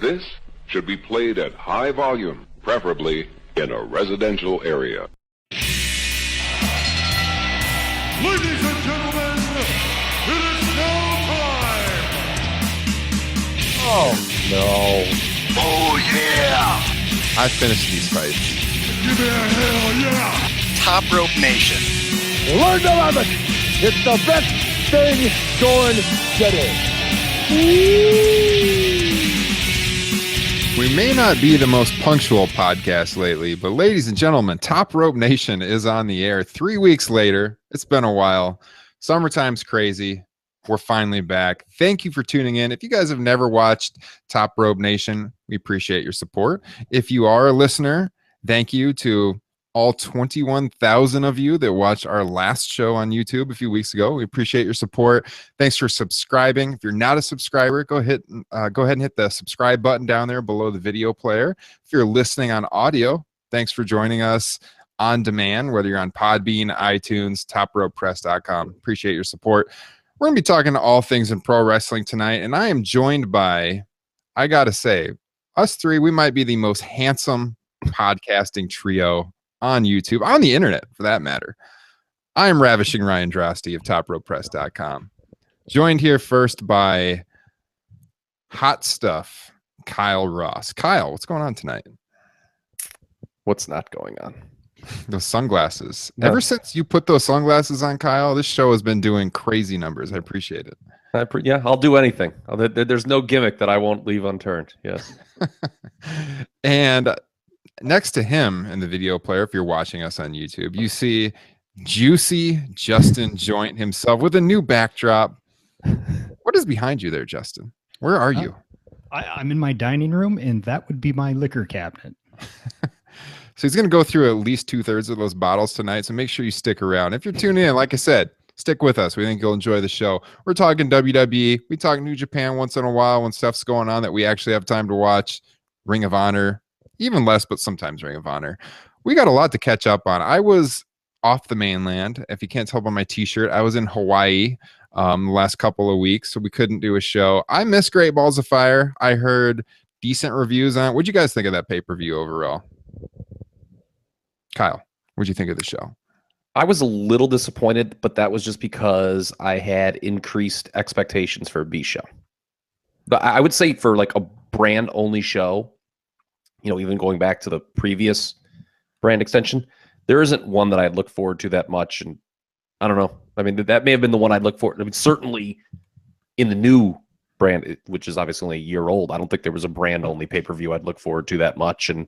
This should be played at high volume, preferably in a residential area. Ladies and gentlemen, it is now time! Oh, no. Oh, yeah! I finished these fights. Give me a hell yeah! Top Rope Nation. Learn to love it. It's the best thing going today. We may not be the most punctual podcast lately, but ladies and gentlemen, Top Rope Nation is on the air 3 weeks later. It's been a while. Summertime's crazy. We're finally back. Thank you for tuning in. If you guys have never watched Top Rope Nation, we appreciate your support. If you are a listener, thank you to all 21,000 of you that watched our last show on YouTube a few weeks ago. We appreciate your support. Thanks for subscribing. If you're not a subscriber, go ahead and hit the subscribe button down there below the video player. If you're listening on audio, thanks for joining us on demand, whether you're on Podbean, iTunes, topropepress.com. Appreciate your support. We're going to be talking to all things in pro wrestling tonight, and I am joined by, I got to say, us three, we might be the most handsome podcasting trio on YouTube, on the internet for that matter. I am Ravishing Ryan Drosty of topropepress.com. Joined here first by Hot Stuff, Kyle Ross. Kyle, what's going on tonight? What's not going on? Those sunglasses. No. Ever since you put those sunglasses on, Kyle, this show has been doing crazy numbers. I appreciate it. Yeah, I'll do anything. There's no gimmick that I won't leave unturned. Yes. And next to him in the video player, if you're watching us on YouTube, you see Juicy Justin Joint himself with a new backdrop. What is behind you there, Justin? Where are you? I'm in my dining room, and that would be my liquor cabinet. So he's going to go through at least 2/3 of those bottles tonight, so make sure you stick around. If you're tuning in, like I said, stick with us. We think you'll enjoy the show. We're talking WWE. We talk New Japan once in a while when stuff's going on that we actually have time to watch. Ring of Honor. Even less, but sometimes Ring of Honor. We got a lot to catch up on. I was off the mainland. If you can't tell by my t-shirt, I was in Hawaii the last couple of weeks, so we couldn't do a show. I miss Great Balls of Fire. I heard decent reviews on it. What'd you guys think of that pay-per-view overall? Kyle, what'd you think of the show? I was a little disappointed, but that was just because I had increased expectations for a B show. But I would say for like a brand-only show, you know, even going back to the previous brand extension, there isn't one that I'd look forward to that much. And I don't know. I mean, that may have been the one I'd look forward to. I mean, certainly in the new brand, which is obviously only a year old, I don't think there was a brand-only pay-per-view I'd look forward to that much. And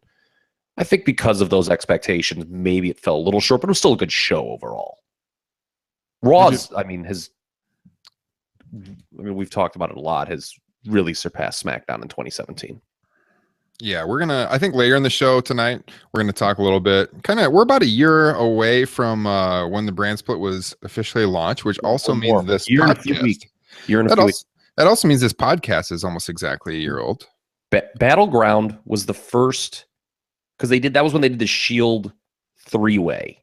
I think because of those expectations, maybe it fell a little short, but it was still a good show overall. Raw's, we've talked about it a lot, has really surpassed SmackDown in 2017. Yeah, I think later in the show tonight, we're going to talk a little bit. We're about a year away from when the brand split was officially launched, which also means this year and a few weeks. That also means this podcast is almost exactly a year old. Battleground was the first, because that was when they did the Shield 3-way.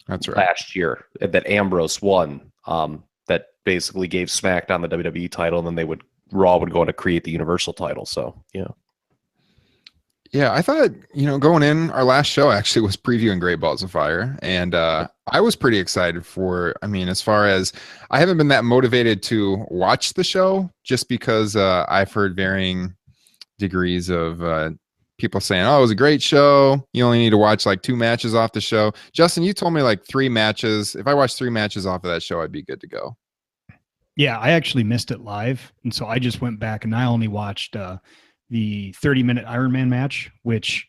That's right. Last year that Ambrose won. That basically gave SmackDown the WWE title, and then Raw would go on to create the Universal title. So, yeah. Yeah, I thought, going in, our last show actually was previewing Great Balls of Fire. And I was pretty excited as far as I haven't been that motivated to watch the show just because I've heard varying degrees of people saying, oh, it was a great show. You only need to watch like 2 matches off the show. Justin, you told me like 3 matches. If I watched 3 matches off of that show, I'd be good to go. Yeah, I actually missed it live. And so I just went back and I only watched the 30-minute Iron Man match, which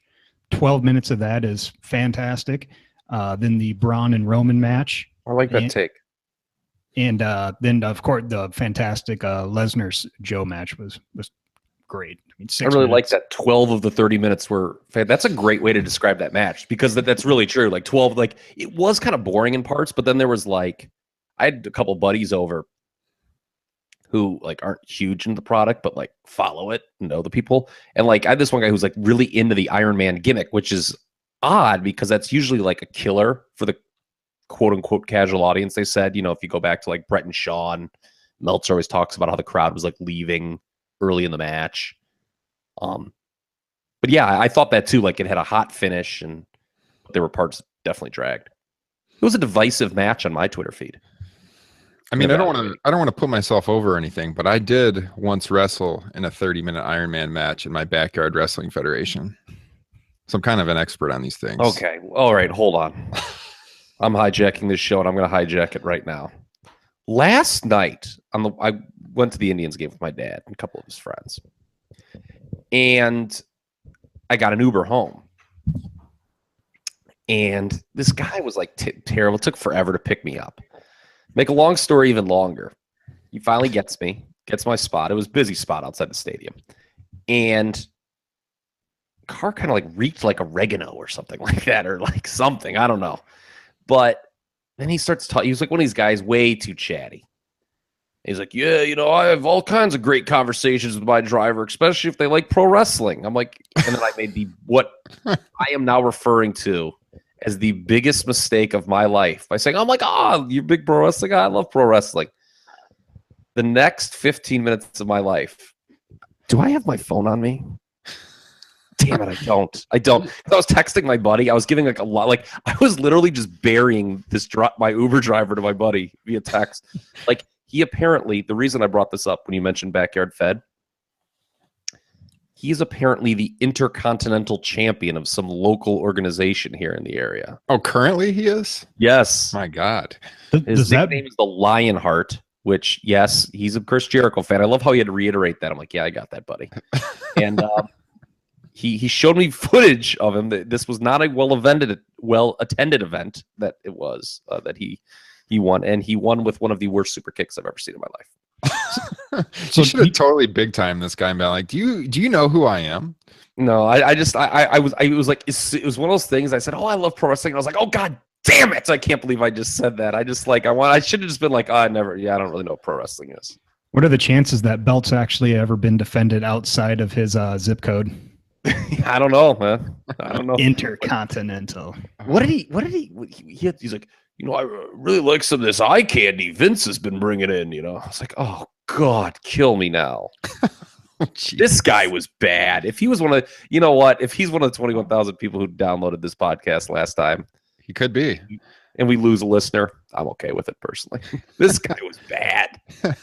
12 minutes of that is fantastic. Then the Braun and Roman match. I like that take. And then, of course, the fantastic Lesnar's Joe match was great. I really like that 12 of the 30 minutes were. That's a great way to describe that match, because that's really true. Like 12, like it was kind of boring in parts, but then there was like, I had a couple buddies over who like aren't huge into the product, but like follow it, know the people. And like I had this one guy who's like really into the Iron Man gimmick, which is odd because that's usually like a killer for the quote unquote casual audience. They said, if you go back to like Brett and Shawn, Meltzer always talks about how the crowd was like leaving early in the match. But yeah, I thought that too. Like, it had a hot finish, and there were parts that definitely dragged. It was a divisive match on my Twitter feed. I mean, I don't want to put myself over or anything, but I did once wrestle in a 30-minute Iron Man match in my backyard wrestling federation. So I'm kind of an expert on these things. Okay. All right. Hold on. I'm hijacking this show, and I'm going to hijack it right now. Last night, I went to the Indians game with my dad and a couple of his friends, and I got an Uber home. And this guy was like terrible. It took forever to pick me up. Make a long story even longer. He finally gets my spot. It was a busy spot outside the stadium. And car kind of like reeked like oregano or something like that, or like something. I don't know. But then he starts talking. He was like one of these guys way too chatty. He's like, yeah, I have all kinds of great conversations with my driver, especially if they like pro wrestling. I'm like, and then I made what I am now referring to as the biggest mistake of my life by saying, I'm like, you big pro wrestling guy? I love pro wrestling. The next 15 minutes of my life, do I have my phone on me? Damn it, I don't. I was texting my buddy. I was giving like a lot. Like, I was literally just burying my Uber driver to my buddy via text. Like, he apparently, the reason I brought this up when you mentioned Backyard Fed, he is apparently the intercontinental champion of some local organization here in the area. Oh, currently he is? Yes. My God. His nickname is the Lionheart, which, yes, he's a Chris Jericho fan. I love how he had to reiterate that. I'm like, yeah, I got that, buddy. And he showed me footage of him. This was not a well-attended event that it was, that he won. And he won with one of the worst super kicks I've ever seen in my life. So you should have totally big time this guy and been like, do you know who I am? No, I was like, it was one of those things. I said, I love pro wrestling. And I was like, oh God damn it. I can't believe I just said that. I should have just been like, I don't really know what pro wrestling is. What are the chances that belt's actually ever been defended outside of his zip code? I don't know, man. I don't know. Intercontinental. What did he he's like, I really like some of this eye candy Vince has been bringing in, I was like, oh God, kill me now. This guy was bad. If he was if he's one of the 21,000 people who downloaded this podcast last time, he could be, and we lose a listener, I'm okay with it personally. This guy was bad. When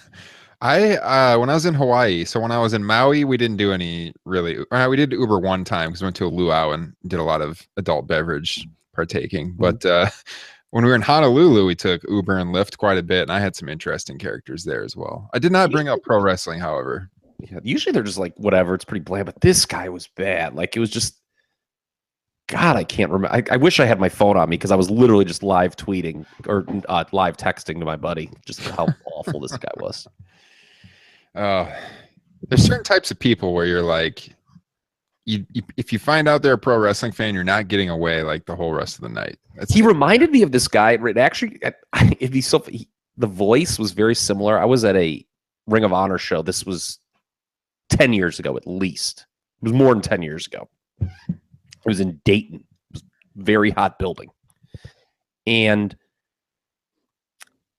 I was in Hawaii, so when I was in Maui, we didn't do any really. We did Uber one time because we went to a luau and did a lot of adult beverage partaking. But when we were in Honolulu, we took Uber and Lyft quite a bit, and I had some interesting characters there as well. I did not bring up pro wrestling, however. Yeah, usually they're just like whatever. It's pretty bland, but this guy was bad. Like, it was just, God, I can't remember. I wish I had my phone on me because I was literally just live tweeting or live texting to my buddy just how awful this guy was. There's certain types of people where you're like, if you find out they're a pro wrestling fan, you're not getting away like the whole rest of the night. He reminded me of this guy. Actually, it'd be so. The voice was very similar. I was at a Ring of Honor show. This was 10 years ago, at least. It was more than 10 years ago. It was in Dayton. It was a very hot building, and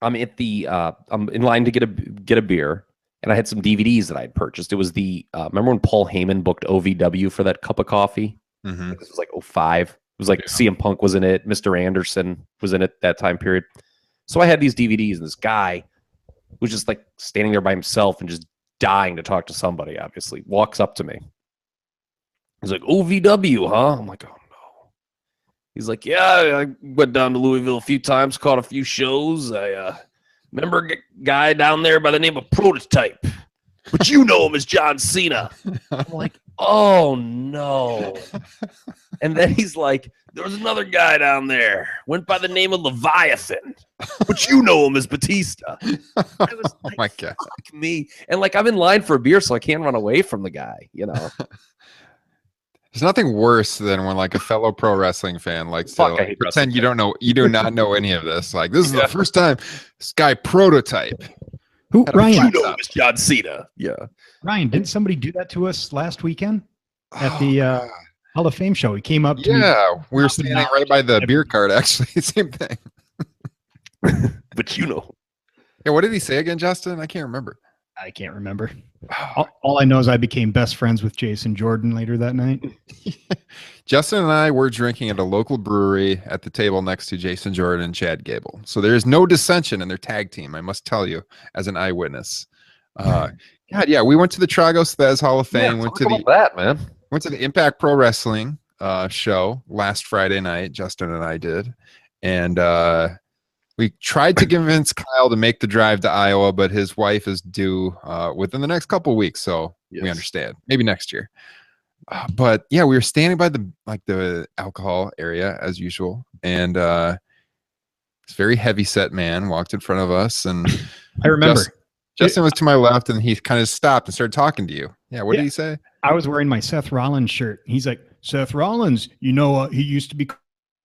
I'm at the. I'm in line to get a beer. And I had some DVDs that I had purchased. It was remember when Paul Heyman booked OVW for that cup of coffee? Mm-hmm. This was like 2005. It was like CM Punk was in it. Mr. Anderson was in it that time period. So I had these DVDs, and this guy was just like standing there by himself and just dying to talk to somebody, obviously, walks up to me. He's like, OVW, huh? I'm like, oh no. He's like, yeah, I went down to Louisville a few times, caught a few shows. I remember a guy down there by the name of Prototype, but you know him as John Cena. I'm like, oh no. And then he's like, there was another guy down there, went by the name of Leviathan, but you know him as Batista. I was like, oh my God. Fuck me. And like, I'm in line for a beer, so I can't run away from the guy, There's nothing worse than when like a fellow pro wrestling fan likes to pretend you do not know any of this. Like, this is the first time this guy Prototype. Who, Ryan? You know him as John Cena. Yeah. Ryan, didn't somebody do that to us last weekend at the Hall of Fame show? He came up to me. Yeah, we were standing right by the beer cart, actually. Same thing. But Yeah, what did he say again, Justin? I can't remember. I can't remember. All I know is I became best friends with Jason Jordan later that night. Justin and I were drinking at a local brewery at the table next to Jason Jordan and Chad Gable. So there is no dissension in their tag team, I must tell you, as an eyewitness. God, yeah, we went to the Tragos Thez Hall of Fame. Went to the Impact Pro Wrestling show last Friday night. Justin and I did, and we tried to convince Kyle to make the drive to Iowa, but his wife is due within the next couple of weeks, so we understand. Maybe next year. But yeah, we were standing by the alcohol area as usual, and this very heavy set man walked in front of us, and I remember Justin was to my left, and he kind of stopped and started talking to you. Yeah, what did he say? I was wearing my Seth Rollins shirt. He's like, Seth Rollins, he used to be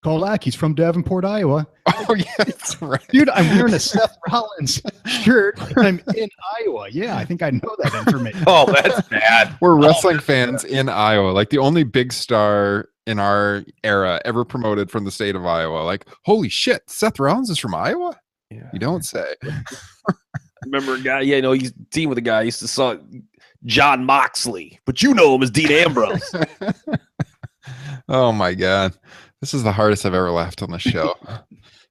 called Lack. He's from Davenport, Iowa. Oh, yeah, that's right. Dude, I'm wearing a Seth Rollins shirt. I'm in Iowa. Yeah, I think I know that information. Oh, that's bad. We're wrestling fans in Iowa. Like the only big star in our era ever promoted from the state of Iowa. Like, holy shit, Seth Rollins is from Iowa? Yeah. You don't say. I remember a guy, he's team with a guy. I used to saw John Moxley, but you know him as Dean Ambrose. Oh, my God. This is the hardest I've ever laughed on the show. What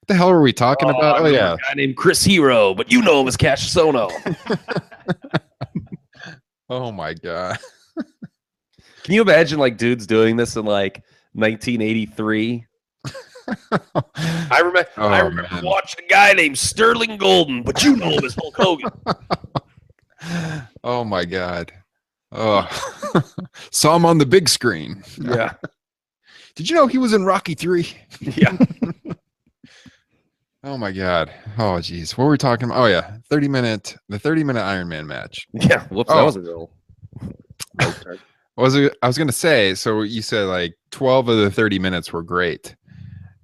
the hell are we talking about? Oh, yeah. A guy named Chris Hero, but you know him as Cash Sono. Oh, my God. Can you imagine, dudes doing this in, 1983? I remember watching a guy named Sterling Golden, but you know him as Hulk Hogan. Oh, my God. Oh, saw him on the big screen. Yeah. Did you know he was in Rocky 3? Yeah. Oh my God. Oh geez. What were we talking about? Oh yeah. The 30-minute Iron Man match. Yeah. Whoops. That was a real. I was going to say, so you said 12 of the 30 minutes were great.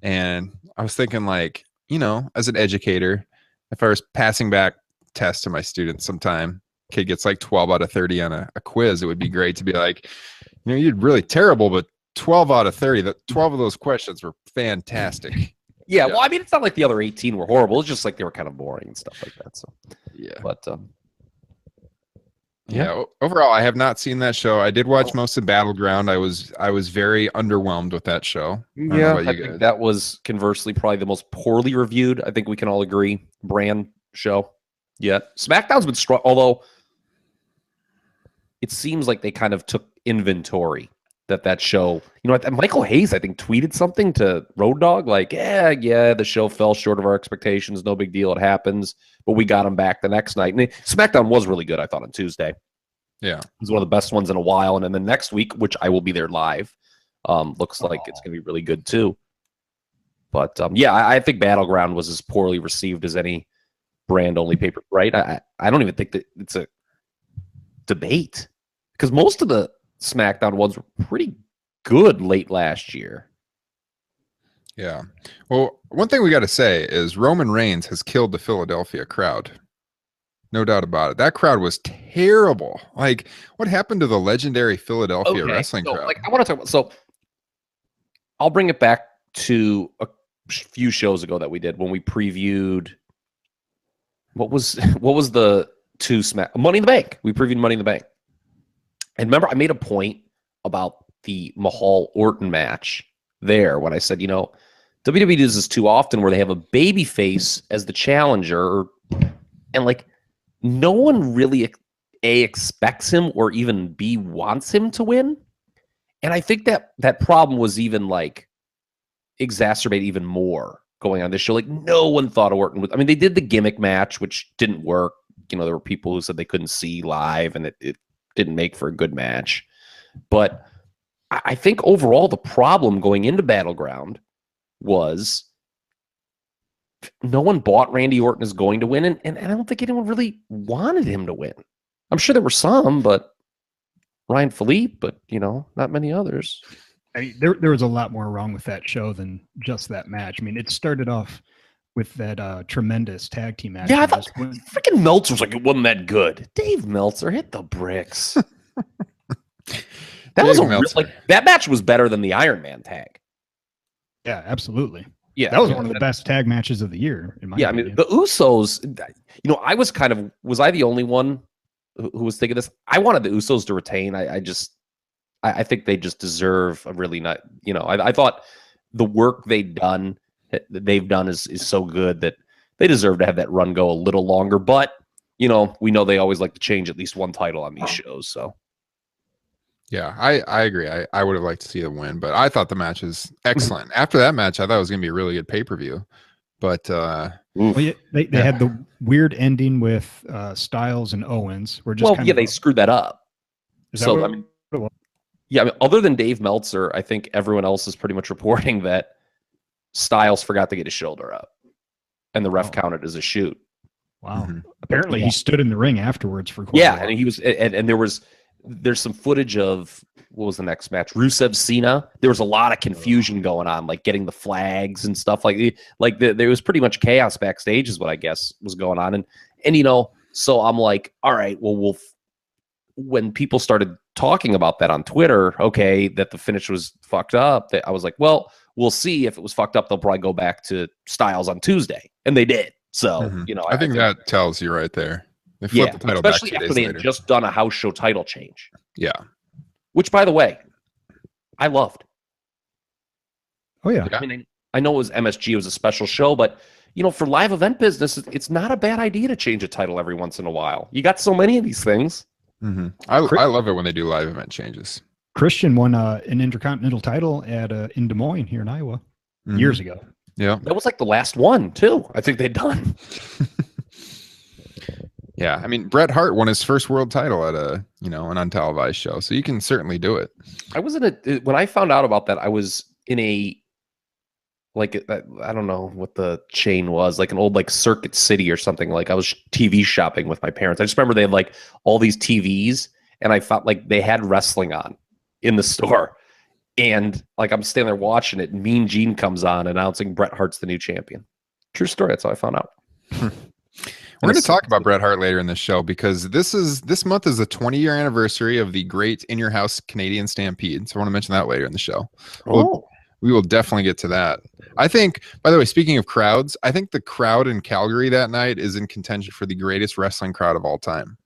And I was thinking as an educator, if I was passing back tests to my students sometime, kid gets 12 out of 30 on a quiz, it would be great to be you did really terrible, but 12 out of 30, 12 of those questions were fantastic. Yeah, well, I mean, it's not like the other 18 were horrible. It's just they were kind of boring and stuff like that. So, yeah. But, overall, I have not seen that show. I did watch most of Battleground. I was very underwhelmed with that show. I think that was conversely probably the most poorly reviewed. I think we can all agree brand show. Yeah, SmackDown's been strong, although it seems like they kind of took inventory. That show, Michael Hayes, I think, tweeted something to Road Dogg, the show fell short of our expectations. No big deal. It happens. But we got him back the next night. And SmackDown was really good, I thought, on Tuesday. Yeah. It was one of the best ones in a while. And then the next week, which I will be there live, looks like it's going to be really good, too. But, I think Battleground was as poorly received as any brand-only paper, right? I don't even think that it's a debate. Because most of the SmackDown ones were pretty good late last year. Yeah. Well, one thing we got to say is Roman Reigns has killed the Philadelphia crowd. No doubt about it. That crowd was terrible. What happened to the legendary Philadelphia wrestling crowd? I want to talk about. So, I'll bring it back to a few shows ago that we did when we previewed. What was the two Money in the Bank? We previewed Money in the Bank. And remember, I made a point about the Mahal-Orton match there when I said, WWE does this too often where they have a baby face as the challenger, and no one really A, expects him or even B, wants him to win. And I think that problem was even exacerbated even more going on this show. No one thought Orton would. I mean, they did the gimmick match, which didn't work. There were people who said they couldn't see live and it didn't make for a good match. But I think overall the problem going into Battleground was no one bought Randy Orton as going to win, and I don't think anyone really wanted him to win. I'm sure there were some, but Ryan Philippe, but not many others. I mean, there was a lot more wrong with that show than just that match. I mean, it started off with that tremendous tag team match. Yeah, I thought freaking Meltzer was it wasn't that good. Dave Meltzer hit the bricks. That match was better than the Iron Man tag. Yeah, absolutely. Yeah, that was one of the best tag matches of the year. In my opinion. I mean, the Usos. I was I the only one who was thinking this. I wanted the Usos to retain. I think they just deserve a really not. I thought the work they've done is so good that they deserve to have that run go a little longer. But we know they always like to change at least one title on these shows. So yeah, I agree. I would have liked to see them win, but I thought the match was excellent. After that match, I thought it was going to be a really good pay-per-view. But they had the weird ending with Styles and Owens. They screwed that up. So other than Dave Meltzer, I think everyone else is pretty much reporting that Styles forgot to get his shoulder up, and the ref counted as a shoot. Wow! Apparently, he stood in the ring afterwards for quite a while. And he was, and there's some footage of what was the next match, Rusev Cena. There was a lot of confusion going on, like getting the flags and stuff there was pretty much chaos backstage, is what I guess was going on, and so I'm like, all right, well, when people started talking about that on Twitter, that the finish was fucked up, I was like, well, we'll see. If it was fucked up, they'll probably go back to Styles on Tuesday, and they did. So I think that tells you right there. They flipped the title especially back 2 after days they later. had just done a house show title change. Yeah. Which, by the way, I loved. Oh yeah. I mean, I know it was MSG, it was a special show, but for live event business, it's not a bad idea to change a title every once in a while. You got so many of these things. I love it when they do live event changes. Christian won an Intercontinental title in Des Moines here in Iowa years ago. Yeah, that was like the last one too. I think they'd done. Yeah, I mean, Bret Hart won his first world title at an untelevised show, so you can certainly do it. I was when I found out about that, I was in a I don't know what the chain was, like an old Circuit City or something. Like I was TV shopping with my parents. I just remember they had all these TVs, and I felt like they had wrestling on in the store. And I'm standing there watching it, and Mean Gene comes on announcing Bret Hart's the new champion. True story. That's how I found out. We're going to talk about Bret Hart later in the show because this month is the 20-year anniversary of the great In Your House Canadian Stampede. So I want to mention that later in the show. We will definitely get to that. I think, by the way, speaking of crowds, I think the crowd in Calgary that night is in contention for the greatest wrestling crowd of all time.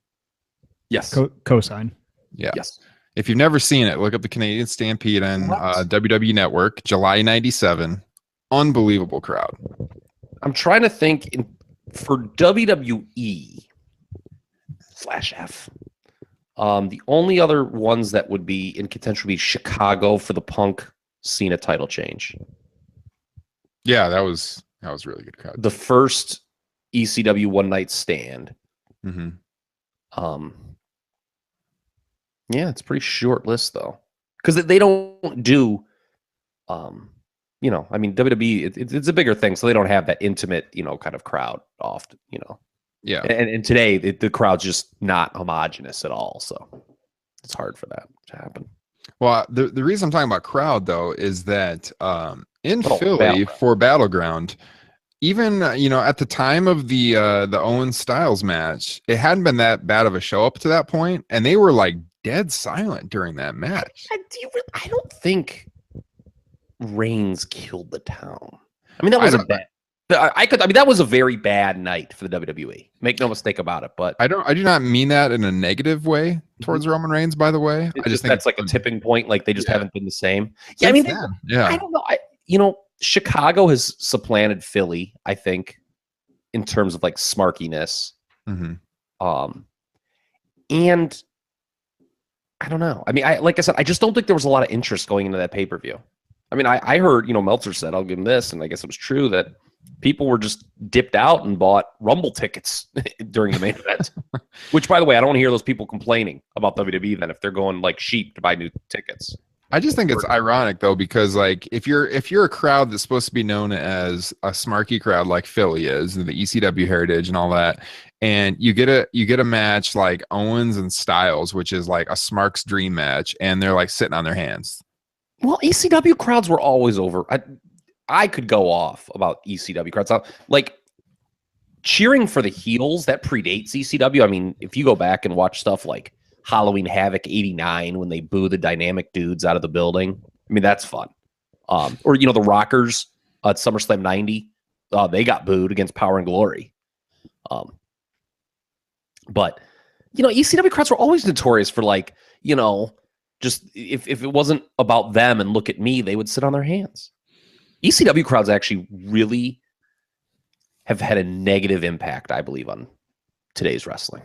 Yes. Cosign. Yeah. Yes. If you've never seen it, look up the Canadian Stampede on WWE Network, July 97. Unbelievable crowd. I'm trying to think for WWE /F. The only other ones that would be in contention would be Chicago for the Punk Cena title change. Yeah, that was really good crowd. The first ECW One Night Stand. Yeah, it's a pretty short list though, because they don't do, WWE. It's a bigger thing, so they don't have that intimate, kind of crowd often, Yeah, and today the crowd's just not homogenous at all, so it's hard for that to happen. Well, the reason I'm talking about crowd though is that in Philly for Battleground, even at the time of the Owens Styles match, it hadn't been that bad of a show up to that point, and they were dead silent during that match. I don't think Reigns killed the town. I mean, that was that was a very bad night for the WWE. Make no mistake about it. But I do not mean that in a negative way towards Roman Reigns, by the way. I just think that's a tipping point. They just haven't been the same. Yeah, I don't know. Chicago has supplanted Philly, I think, in terms of smarkiness. And I don't know. I mean, like I said, I just don't think there was a lot of interest going into that pay-per-view. I mean, I heard, Meltzer said, I'll give him this, and I guess it was true that people were just dipped out and bought Rumble tickets during the main event. Which, by the way, I don't want to hear those people complaining about WWE then if they're going like sheep to buy new tickets. I just think it's ironic though, because if you're a crowd that's supposed to be known as a smarky crowd like Philly is, and the ECW heritage and all that, and you get a match like Owens and Styles, which is like a Smark's dream match, and they're sitting on their hands. Well, ECW crowds were always over. I could go off about ECW crowds. Cheering for the heels, that predates ECW. I mean, if you go back and watch stuff like Halloween Havoc 89 when they boo the dynamic dudes out of the building, I mean, that's fun. Or the Rockers at SummerSlam 90, they got booed against Power and Glory. But ECW crowds were always notorious for like, just if it wasn't about them and look at me, they would sit on their hands. ECW crowds actually really have had a negative impact, I believe, on today's wrestling.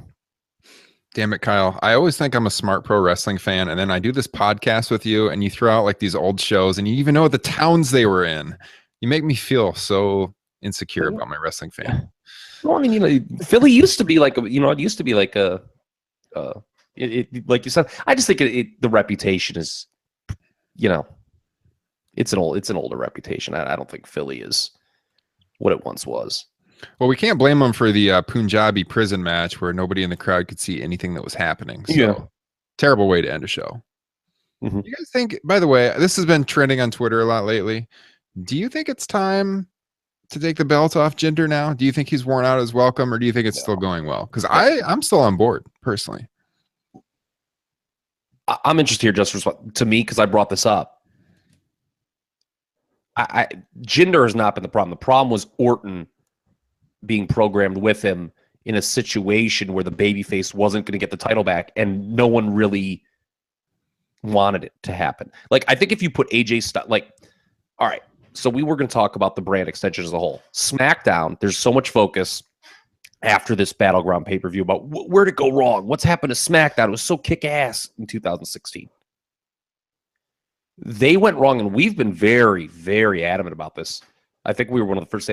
Damn it, Kyle. I always think I'm a smart pro wrestling fan, and then I do this podcast with you, and you throw out like these old shows, and you even know the towns they were in. You make me feel so insecure about my wrestling fan. Well, I mean, Philly used to be like, like you said. I just think the reputation is, it's an older reputation. I don't think Philly is what it once was. Well, we can't blame them for the Punjabi prison match where nobody in the crowd could see anything that was happening. So, terrible way to end a show. Mm-hmm. You guys think, by the way, this has been trending on Twitter a lot lately. Do you think it's time to take the belt off Jinder now? Do you think he's worn out his welcome, or do you think it's still going well? Because I'm still on board, personally. I'm interested here just to me, because I brought this up. Jinder has not been the problem. The problem was Orton being programmed with him in a situation where the babyface wasn't going to get the title back, and no one really wanted it to happen. Like, I think if you put AJ all right, so we were going to talk about the brand extension as a whole. SmackDown, there's so much focus after this Battleground pay-per-view about where'd it go wrong? What's happened to SmackDown? It was so kick-ass in 2016. They went wrong, and we've been very, very adamant about this. I think we were one of the first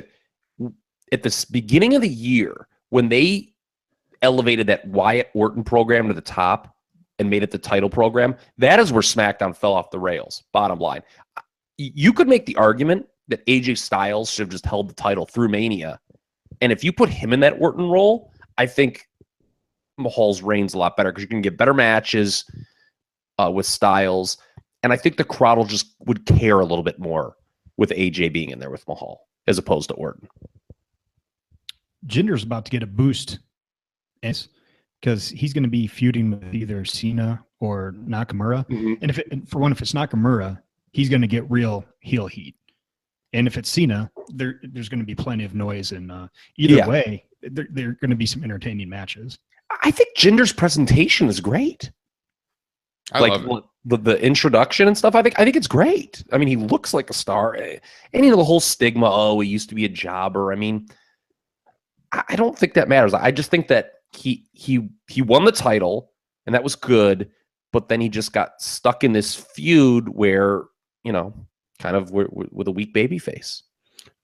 at the beginning of the year, when they elevated that Wyatt Orton program to the top and made it the title program, that is where SmackDown fell off the rails, bottom line. You could make the argument that AJ Styles should have just held the title through Mania. And if you put him in that Orton role, I think Mahal's reign's a lot better, because you can get better matches with Styles. And I think the crowd would care a little bit more with AJ being in there with Mahal as opposed to Orton. Jinder's about to get a boost, because he's going to be feuding with either Cena or Nakamura. Mm-hmm. And if it's Nakamura, he's going to get real heel heat. And if it's Cena, there's going to be plenty of noise. And either way, there are going to be some entertaining matches. I think Jinder's presentation is great. I love it. The introduction and stuff. I think it's great. I mean, he looks like a star. And the whole stigma, he used to be a jobber. I mean, I don't think that matters. I just think that he won the title, and that was good, but then he just got stuck in this feud where, kind of with a weak baby face.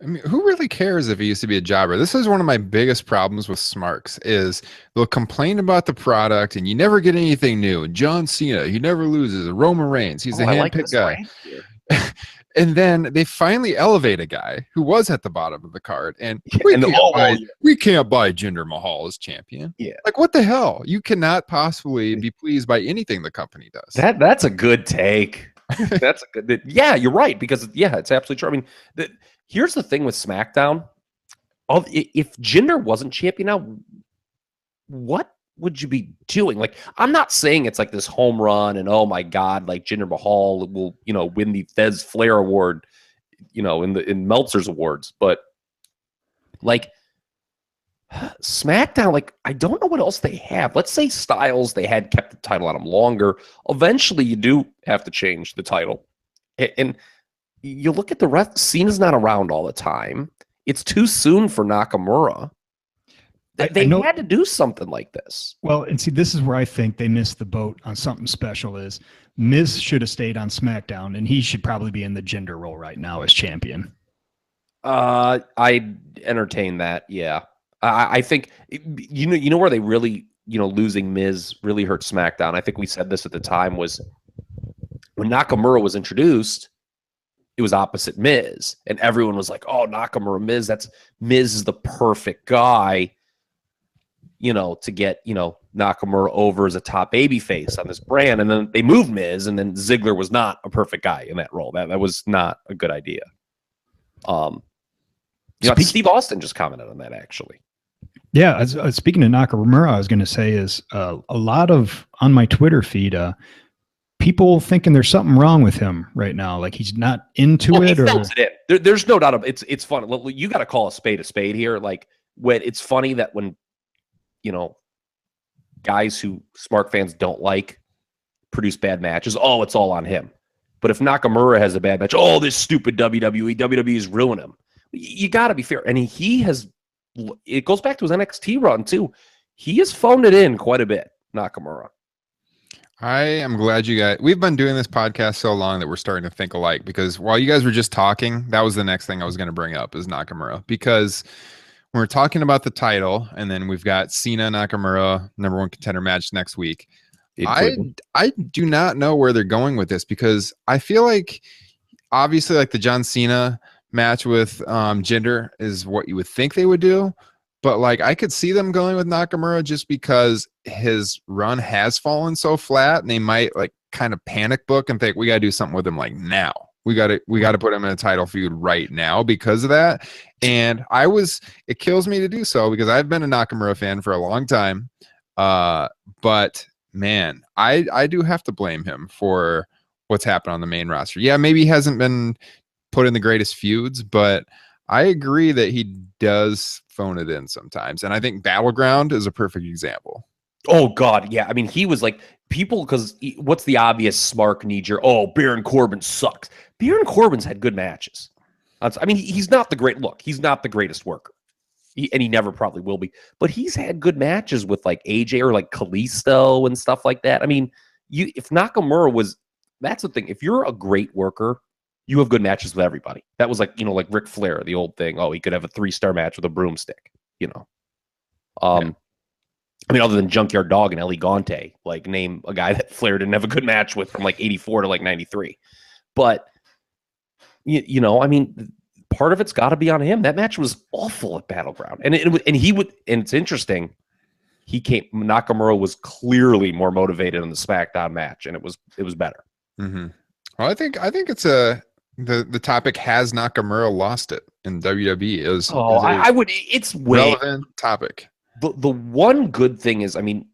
I mean, who really cares if he used to be a jobber? This is one of my biggest problems with Smarks, is they'll complain about the product and you never get anything new. John Cena, he never loses. Roman Reigns, he's a handpicked guy. And then they finally elevate a guy who was at the bottom of the card, and we can't buy Jinder Mahal as champion. Yeah, like, what the hell? You cannot possibly be pleased by anything the company does. That's a good take. That's a good. Yeah, you're right, because it's absolutely true. I mean, here's the thing with SmackDown: if Jinder wasn't champion now, what would you be doing? Like, I'm not saying it's like this home run and, oh my God, like Jinder Mahal will, win the Fez Flair Award, in Meltzer's awards, but like SmackDown, like, I don't know what else they have. Let's say Styles, they had kept the title on him longer. Eventually you do have to change the title. And you look at the rest, Cena's not around all the time. It's too soon for Nakamura. They had to do something like this. Well, and see, this is where I think they missed the boat on something special. Is Miz should have stayed on SmackDown, and he should probably be in the Jinder role right now as champion. I entertain that. Yeah, I think you know where they really losing Miz really hurt SmackDown. I think we said this at the time, was when Nakamura was introduced. It was opposite Miz, and everyone was like, "Oh, Nakamura, Miz. Miz is the perfect guy." To get, Nakamura over as a top babyface on this brand. And then they moved Miz, and then Ziggler was not a perfect guy in that role. That was not a good idea. Steve Austin just commented on that, actually. Yeah, speaking of Nakamura, I was going to say is a lot of, on my Twitter feed, people thinking there's something wrong with him right now. Like, he's not into it. He fills it in. There's no doubt it's fun. You got to call a spade here. Like, when it's funny that when, guys who smart fans don't like produce bad matches, oh, it's all on him. But if Nakamura has a bad match, oh, this stupid WWE is ruining him. You got to be fair. And he has, it goes back to his NXT run too. He has phoned it in quite a bit, Nakamura. I am glad you guys, we've been doing this podcast so long that we're starting to think alike, because while you guys were just talking, that was the next thing I was going to bring up is Nakamura, because when we're talking about the title and then we've got Cena Nakamura number one contender match next week. I do not know where they're going with this, because I feel like obviously like the John Cena match with Jinder is what you would think they would do. But like I could see them going with Nakamura just because his run has fallen so flat, and they might like kind of panic book and think we got to do something with him like now. We got to put him in a title feud right now because of that. And it kills me to do so because I've been a Nakamura fan for a long time. But man, I do have to blame him for what's happened on the main roster. Yeah, maybe he hasn't been put in the greatest feuds, but I agree that he does phone it in sometimes. And I think Battleground is a perfect example. Oh, God. Yeah. I mean, he was like people, because what's the obvious smart knee-jerk? Oh, Baron Corbin sucks. Baron Corbin's had good matches. I mean, he's not the greatest worker. And he never probably will be. But he's had good matches with like AJ or like Kalisto and stuff like that. I mean, if Nakamura was, that's the thing. If you're a great worker, you have good matches with everybody. That was like, like Ric Flair, the old thing. Oh, he could have a 3-star match with a broomstick, Yeah. I mean, other than Junkyard Dog and Eli Gante, like name a guy that Flair didn't have a good match with from like 84 to like 93. But, I mean, part of it's got to be on him. That match was awful at Battleground. And it's interesting. Nakamura was clearly more motivated in the SmackDown match, and it was better. Mm-hmm. Well, I think it's the topic, has Nakamura lost it in WWE? It's way relevant topic. The one good thing is, I mean,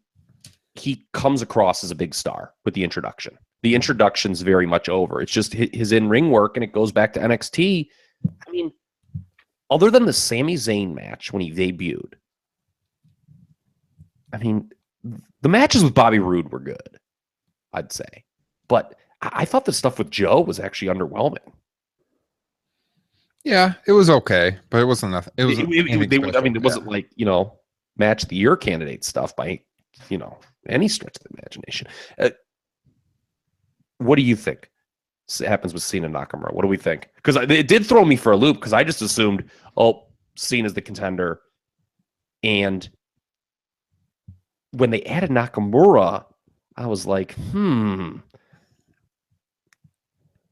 he comes across as a big star with the introduction. The introduction's very much over. It's just his in-ring work, and it goes back to NXT. I mean, other than the Sami Zayn match when he debuted, I mean, the matches with Bobby Roode were good, I'd say. But I thought the stuff with Joe was actually underwhelming. Yeah, it was okay, but it wasn't nothing. It was. It wasn't like match of the year candidate stuff by any stretch of the imagination. What do you think happens with Cena Nakamura? What do we think? Because it did throw me for a loop, because I just assumed, Cena's the contender, and when they added Nakamura, I was like,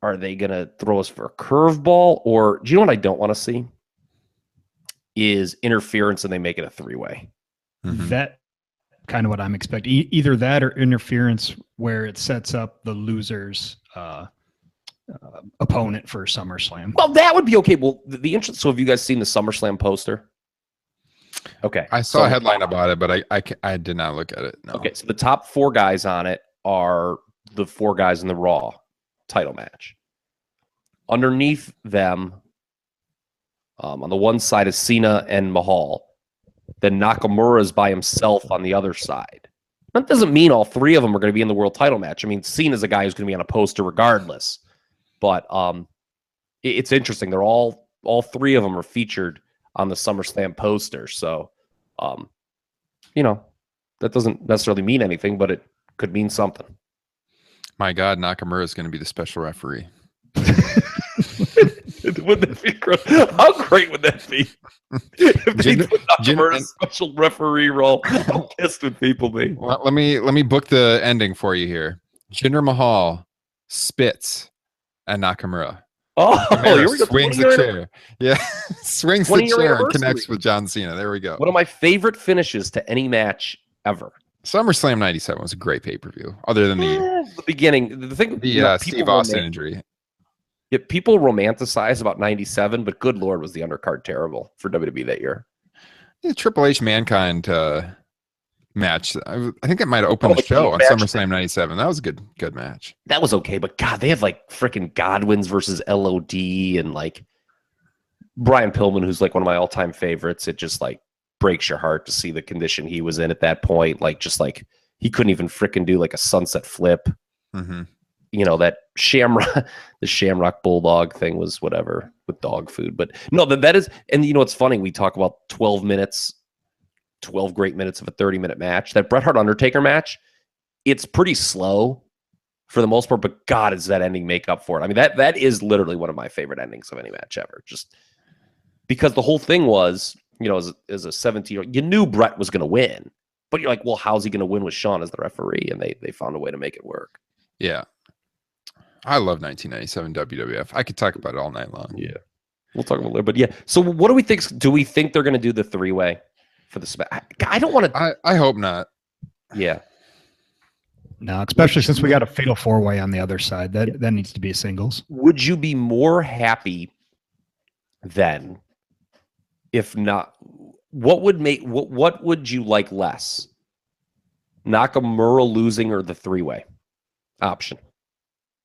are they going to throw us for a curveball? Or do you know what I don't want to see? Is interference and they make it a 3-way. Mm-hmm. That kind of what I'm expecting. Either that or interference where it sets up the loser's opponent for SummerSlam. Well, that would be okay. Well, the interest. So have you guys seen the SummerSlam poster? Okay. I saw a headline about it, but I did not look at it. No. Okay. So the top 4 guys on it are the 4 guys in the Raw title match. Underneath them, on the one side is Cena and Mahal. Then Nakamura is by himself on the other side. That doesn't mean all 3 of them are going to be in the world title match. I mean, Cena's a guy who's going to be on a poster regardless. But it's interesting. They're all 3 of them are featured on the SummerSlam poster. So, that doesn't necessarily mean anything, but it could mean something. My God, Nakamura is going to be the special referee. Would that be great? How great would that be? If they put Nakamura in a special referee role, how pissed would people be? Well, let me book the ending for you here. Jinder Mahal spits at Nakamura. Oh, swings the chair. Yeah, swings the chair and connects with John Cena. There we go. One of my favorite finishes to any match ever. SummerSlam '97 was a great pay-per-view. Other than the beginning, the Steve Austin injury. Yeah, people romanticize about '97, but good Lord, was the undercard terrible for WWE that year. Yeah, Triple H Mankind match. I think it might have opened the show on SummerSlam '97. That was a good match. That was okay, but God, they have like freaking Godwins versus LOD and like Brian Pillman, who's like one of my all-time favorites. It just like breaks your heart to see the condition he was in at that point. Like he couldn't even frickin' do like a sunset flip. Mm-hmm. You know, that the Shamrock Bulldog thing was whatever with dog food. But no, that is, and you know, it's funny. We talk about 12 great minutes of a 30-minute match. That Bret Hart Undertaker match, it's pretty slow for the most part, but God, does that ending make up for it? I mean, that is literally one of my favorite endings of any match ever. Just because the whole thing was, you know, as a 17-year-old, you knew Bret was going to win, but you're like, well, how's he going to win with Shawn as the referee? And they found a way to make it work. Yeah. I love 1997 WWF. I could talk about it all night long. Yeah. We'll talk about it later. But yeah. So what do we think? Do we think they're going to do the 3-way for the I don't want to. I hope not. Yeah. No, especially since we got a fatal 4-way on the other side. That needs to be a singles. Would you be more happy then if not? What would you like less? Nakamura losing or the 3-way option?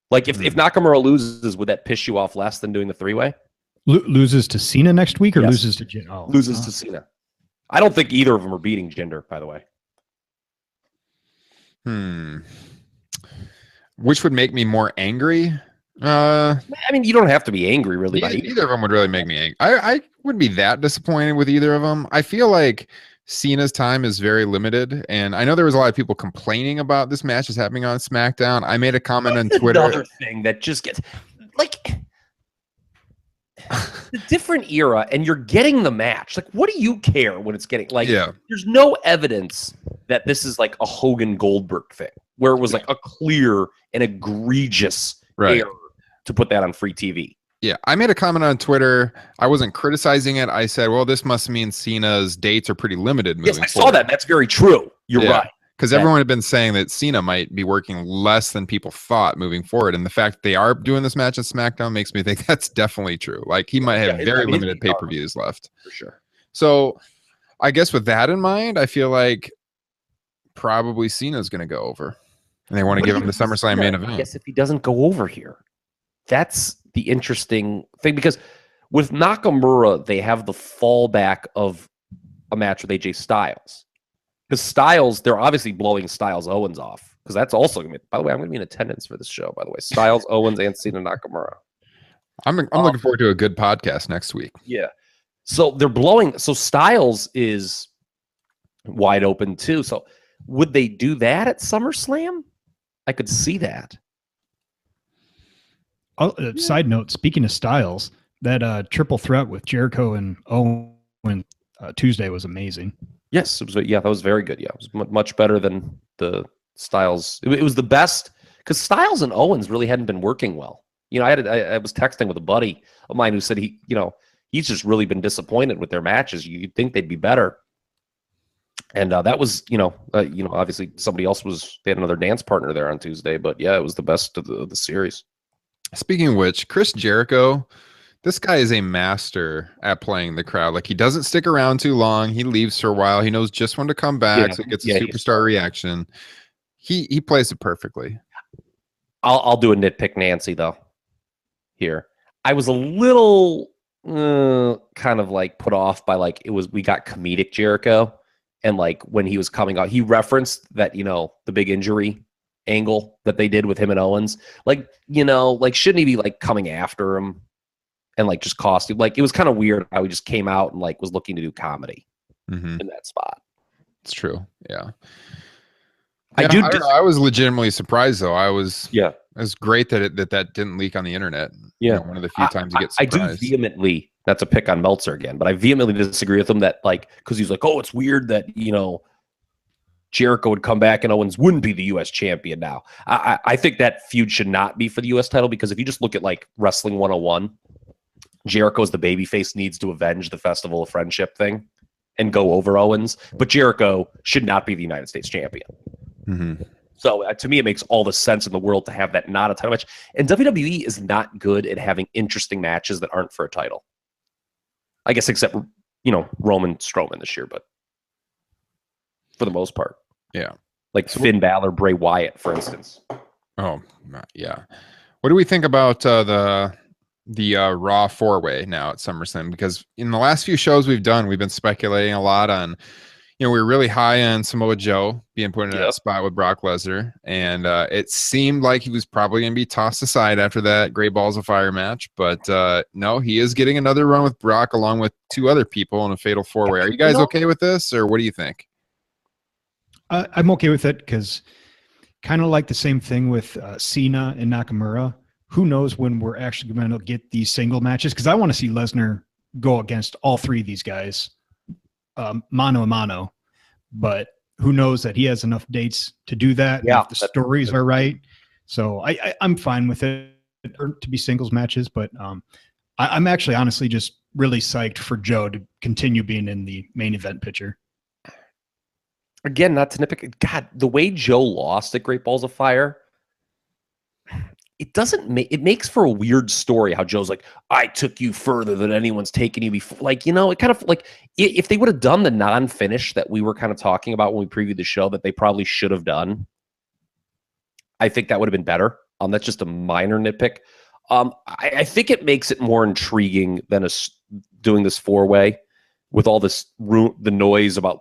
Like if Nakamura loses, would that piss you off less than doing the 3-way? Loses to Cena next week or Yes. loses to Jinder? Loses to Cena. I don't think either of them are beating Jinder, by the way. Which would make me more angry? I mean, you don't have to be angry, really. Either of them would really make me angry. I wouldn't be that disappointed with either of them. I feel like Cena's time is very limited, and I know there was a lot of people complaining about this match is happening on SmackDown. I made a comment on Twitter. Another thing that just gets like the different era, and you're getting the match. Like, what do you care when it's getting like? Yeah. There's no evidence that this is like a Hogan Goldberg thing, where it was like a clear and egregious error to put that on free TV. Yeah, I made a comment on Twitter. I wasn't criticizing it. I said, well, this must mean Cena's dates are pretty limited moving Yes, I forward. saw that. That's very true. You're right. Because everyone had been saying that Cena might be working less than people thought moving forward. And the fact that they are doing this match at SmackDown makes me think that's definitely true. Like, he might have very limited pay-per-views left. For sure. So I guess with that in mind, I feel like probably Cena's going to go over. And they want to give him the SummerSlam main event. I guess if he doesn't go over here, that's the interesting thing, because with Nakamura, they have the fallback of a match with AJ Styles. Because Styles, they're obviously blowing Styles Owens off. Because that's also going to be, by the way, I'm going to be in attendance for this show, by the way. Styles, Owens, and Cena Nakamura. I'm looking forward to a good podcast next week. Yeah. So they're blowing. So Styles is wide open too. So would they do that at SummerSlam? I could see that. Side note, speaking of Styles, that triple threat with Jericho and Owen Tuesday was amazing. Yes, it was, that was very good. Yeah, it was much better than the Styles. It was the best because Styles and Owens really hadn't been working well. You know, I was texting with a buddy of mine who said he's just really been disappointed with their matches. You'd think they'd be better. And that was, obviously somebody else they had another dance partner there on Tuesday, but yeah, it was the best of the series. Speaking of which, Chris Jericho, this guy is a master at playing the crowd. Like, he doesn't stick around too long. He leaves for a while. He knows just when to come back, so he gets a superstar reaction. He plays it perfectly. I'll do a nitpick Nancy, though, here. I was a little kind of like put off by we got comedic Jericho. And like when he was coming out, he referenced that, the big injury angle that they did with him and Owens. Shouldn't he be like coming after him and like just cost him? Like, it was kind of weird how he just came out and like was looking to do comedy in that spot. It's true. Yeah. I don't know. I was legitimately surprised though. It was great that that didn't leak on the internet. Yeah. One of the few times you get surprised. I do vehemently, not to pick on Meltzer again, but I vehemently disagree with him that because he's like, oh, it's weird that, Jericho would come back and Owens wouldn't be the U.S. champion now. I think that feud should not be for the U.S. title, because if you just look at like Wrestling 101, Jericho's the babyface needs to avenge the Festival of Friendship thing and go over Owens, but Jericho should not be the United States champion. Mm-hmm. So to me, it makes all the sense in the world to have that not a title match. And WWE is not good at having interesting matches that aren't for a title. I guess except, Roman Strowman this year, but for the most part. Yeah. Like Finn Balor, Bray Wyatt, for instance. Oh, yeah. What do we think about the the Raw 4-way now at SummerSlam, because in the last few shows we've done, we've been speculating a lot on, we were really high on Samoa Joe being put in that spot with Brock Lesnar, and it seemed like he was probably going to be tossed aside after that Great Balls of Fire match, but no, he is getting another run with Brock along with 2 other people in a fatal 4-way. Are you guys okay with this, or what do you think? I'm okay with it, because kind of like the same thing with Cena and Nakamura. Who knows when we're actually going to get these single matches? Because I want to see Lesnar go against all 3 of these guys, mano a mano. But who knows that he has enough dates to do that? Yeah, if the stories are right. So I'm fine with it to be singles matches. But I'm actually honestly just really psyched for Joe to continue being in the main event picture. Again, not to nitpick. God, the way Joe lost at Great Balls of Fire, it doesn't make it makes for a weird story. How Joe's like, I took you further than anyone's taken you before. Like, it kind of like if they would have done the non-finish that we were kind of talking about when we previewed the show that they probably should have done, I think that would have been better. That's just a minor nitpick. I think it makes it more intriguing than doing this 4-way with all this the noise about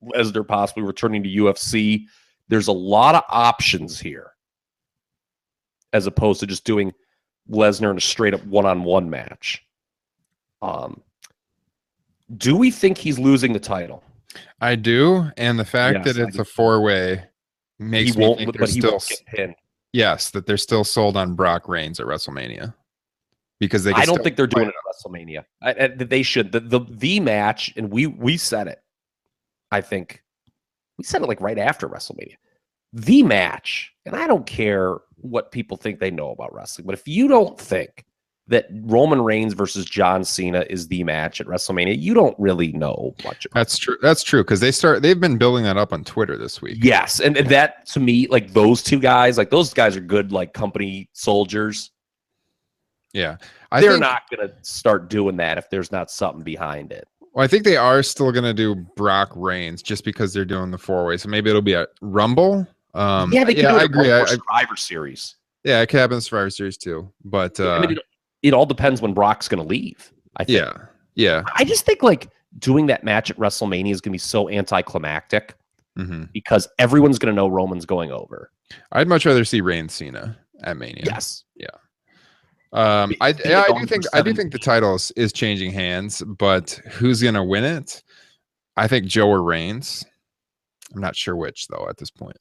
Lesnar possibly returning to UFC. There's a lot of options here, as opposed to just doing Lesnar in a straight-up one-on-one match. Do we think he's losing the title? I do, and the fact that it's a 4-way makes me think they're still get pinned. Yes, that they're still sold on Brock Reigns at WrestleMania, because I don't think they're doing it at WrestleMania. They should. The match, and we said it. I think we said it like right after WrestleMania. The match, and I don't care what people think they know about wrestling, but if you don't think that Roman Reigns versus John Cena is the match at WrestleMania, you don't really know much about it. That's true, because they've been building that up on Twitter this week. Yes, and that, to me, like those 2 guys, like those guys are good, like company soldiers. Yeah. They're not going to start doing that if there's not something behind it. Well, I think they are still going to do Brock Reigns just because they're doing the 4-way. So maybe it'll be a Rumble. They can do it. I agree. Survivor Series. Yeah, it could happen in Survivor Series too. But it all depends when Brock's going to leave, I think. Yeah. I just think like doing that match at WrestleMania is going to be so anticlimactic because everyone's going to know Roman's going over. I'd much rather see Reigns Cena at Mania. Yes. Yeah. I do think the title is changing hands, but who's going to win it? I think Joe or Reigns. I'm not sure which though at this point.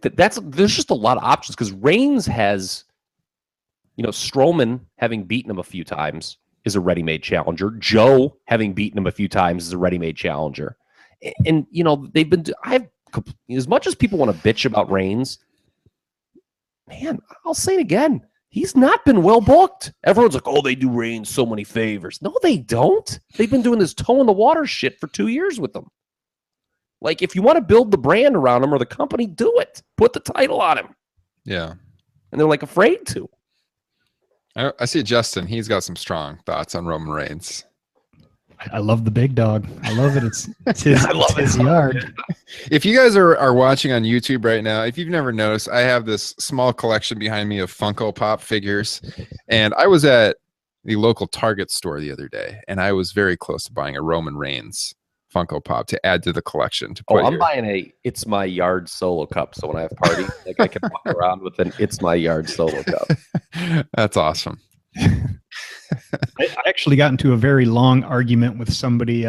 There's just a lot of options, because Reigns has, Strowman having beaten him a few times is a ready-made challenger. Joe having beaten him a few times is a ready-made challenger. And they've been. As much as people want to bitch about Reigns, man, I'll say it again. He's not been well booked. Everyone's like, oh, they do Reigns so many favors. No, they don't. They've been doing this toe in the water shit for 2 years with them. Like, if you want to build the brand around him or the company, do it. Put the title on him. Yeah. And they're like afraid to. I see Justin. He's got some strong thoughts on Roman Reigns. I love the big dog. I love it. It's his yard. If you guys are watching on YouTube right now, if you've never noticed, I have this small collection behind me of Funko Pop figures. And I was at the local Target store the other day, and I was very close to buying a Roman Reigns Funko Pop to add to the collection. I'm buying a It's My Yard solo cup. So when I have parties, like I can walk around with an It's My Yard solo cup. That's awesome. I actually got into a very long argument with somebody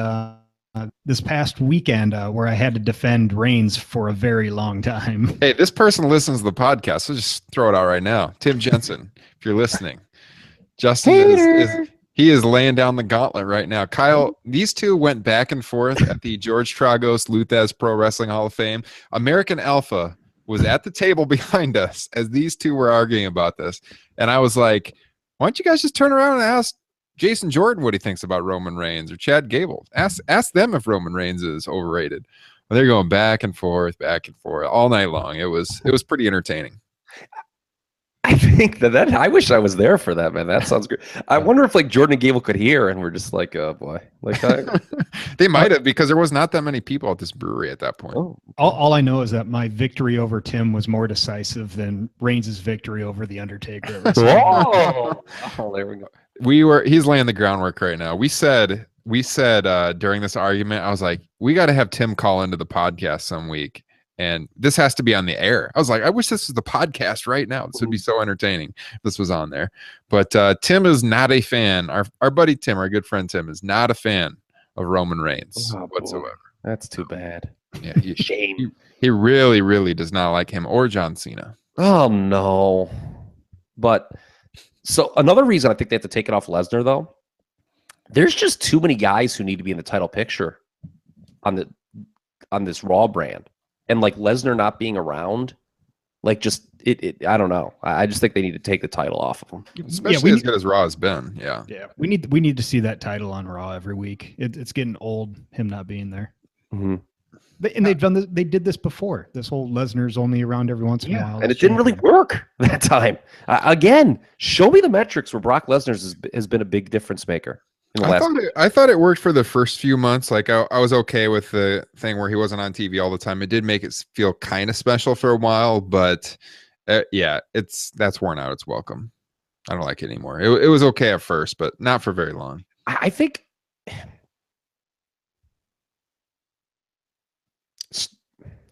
this past weekend where I had to defend Reigns for a very long time. Hey, this person listens to the podcast, so just throw it out right now. Tim Jensen, if you're listening. Justin is laying down the gauntlet right now. Kyle, these two went back and forth at the George Tragos Luthez Pro Wrestling Hall of Fame. American Alpha was at the table behind us as these two were arguing about this. And I was like, why don't you guys just turn around and ask Jason Jordan what he thinks about Roman Reigns, or Chad Gable? Ask them if Roman Reigns is overrated. Well, they're going back and forth all night long. It was pretty entertaining. I think that I wish I was there for that, man. That sounds great. I wonder if like Jordan and Gable could hear, and we're just like, oh boy, like They might have, because there was not that many people at this brewery at that point. oh, All I know is that my victory over Tim was more decisive than Reigns' victory over The Undertaker. at WrestleMania. oh, there we go. He's laying the groundwork right now. We said during this argument, I was like, we got to have Tim call into the podcast some week. And this has to be on the air. I was like, I wish this was the podcast right now. This would be so entertaining if this was on there. But Tim is not a fan. Our buddy Tim, our good friend Tim, is not a fan of Roman Reigns whatsoever. Boy. That's too bad. Yeah, Shame. He really, really does not like him or John Cena. Oh no. But so another reason I think they have to take it off Lesnar, though, there's just too many guys who need to be in the title picture on this Raw brand. And like Lesnar not being around, like just I don't know. I just think they need to take the title off of him, especially as good as Raw has been. Yeah, we need to see that title on Raw every week. It's getting old, him not being there. Mm-hmm. They've done this. They did this before. This whole Lesnar's only around every once in a while, and it didn't really work that time. Again, show me the metrics where Brock Lesnar has been a big difference maker. I thought it worked for the first few months. Like I was okay with the thing where he wasn't on TV all the time. It did make it feel kind of special for a while, but that's worn out. It's welcome. I don't like it anymore. It was okay at first, but not for very long. I think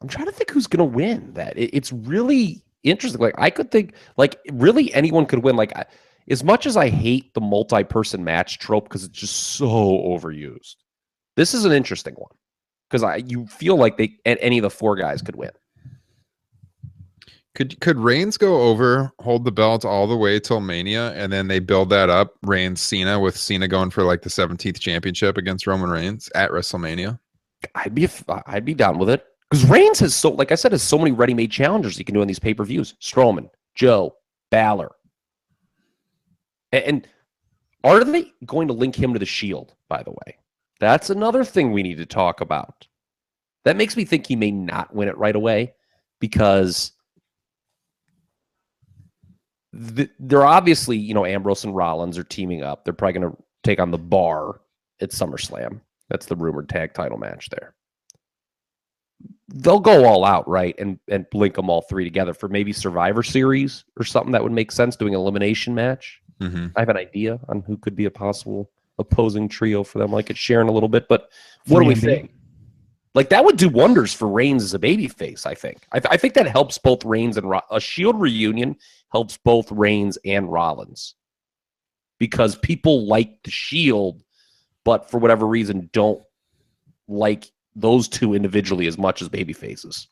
I'm trying to think who's going to win that. It's really interesting. Like I could think like really anyone could win. Like as much as I hate the multi-person match trope because it's just so overused, this is an interesting one because you feel like any of the four guys could win. Could Reigns go over, hold the belt all the way till Mania, and then they build that up, Reigns Cena, with Cena going for like the 17th championship against Roman Reigns at WrestleMania? I'd be down with it because Reigns has so many ready-made challengers he can do on these pay-per-views. Strowman, Joe, Balor. And are they going to link him to the Shield, by the way? That's another thing we need to talk about. That makes me think he may not win it right away because they're obviously, Ambrose and Rollins are teaming up. They're probably going to take on the Bar at SummerSlam. That's the rumored tag title match there. They'll go all out, right, and link them all three together for maybe Survivor Series or something that would make sense, doing an elimination match. Mm-hmm. I have an idea on who could be a possible opposing trio for them. I could share in a little bit, but what do we think? Like that would do wonders for Reigns as a babyface. I think. I think that helps both Reigns and a Shield reunion helps both Reigns and Rollins because people like the Shield, but for whatever reason don't like those two individually as much as babyfaces.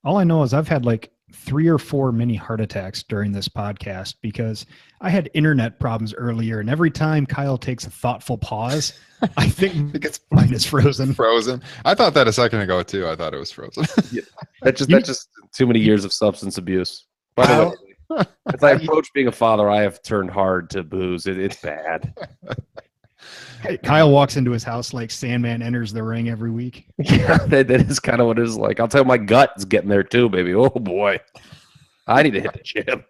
All I know is I've had like 3 or 4 mini heart attacks during this podcast because I had internet problems earlier, and every time Kyle takes a thoughtful pause, I think mine is frozen. Frozen. I thought that a second ago too. I thought it was frozen. Yeah. That's just too many years of substance abuse. By the way, as I approach being a father, I have turned hard to booze. It's bad. Kyle walks into his house like Sandman enters the ring every week. Yeah, that is kind of what it is like. I'll tell you, my gut's getting there too, baby. Oh boy, I need to hit the gym.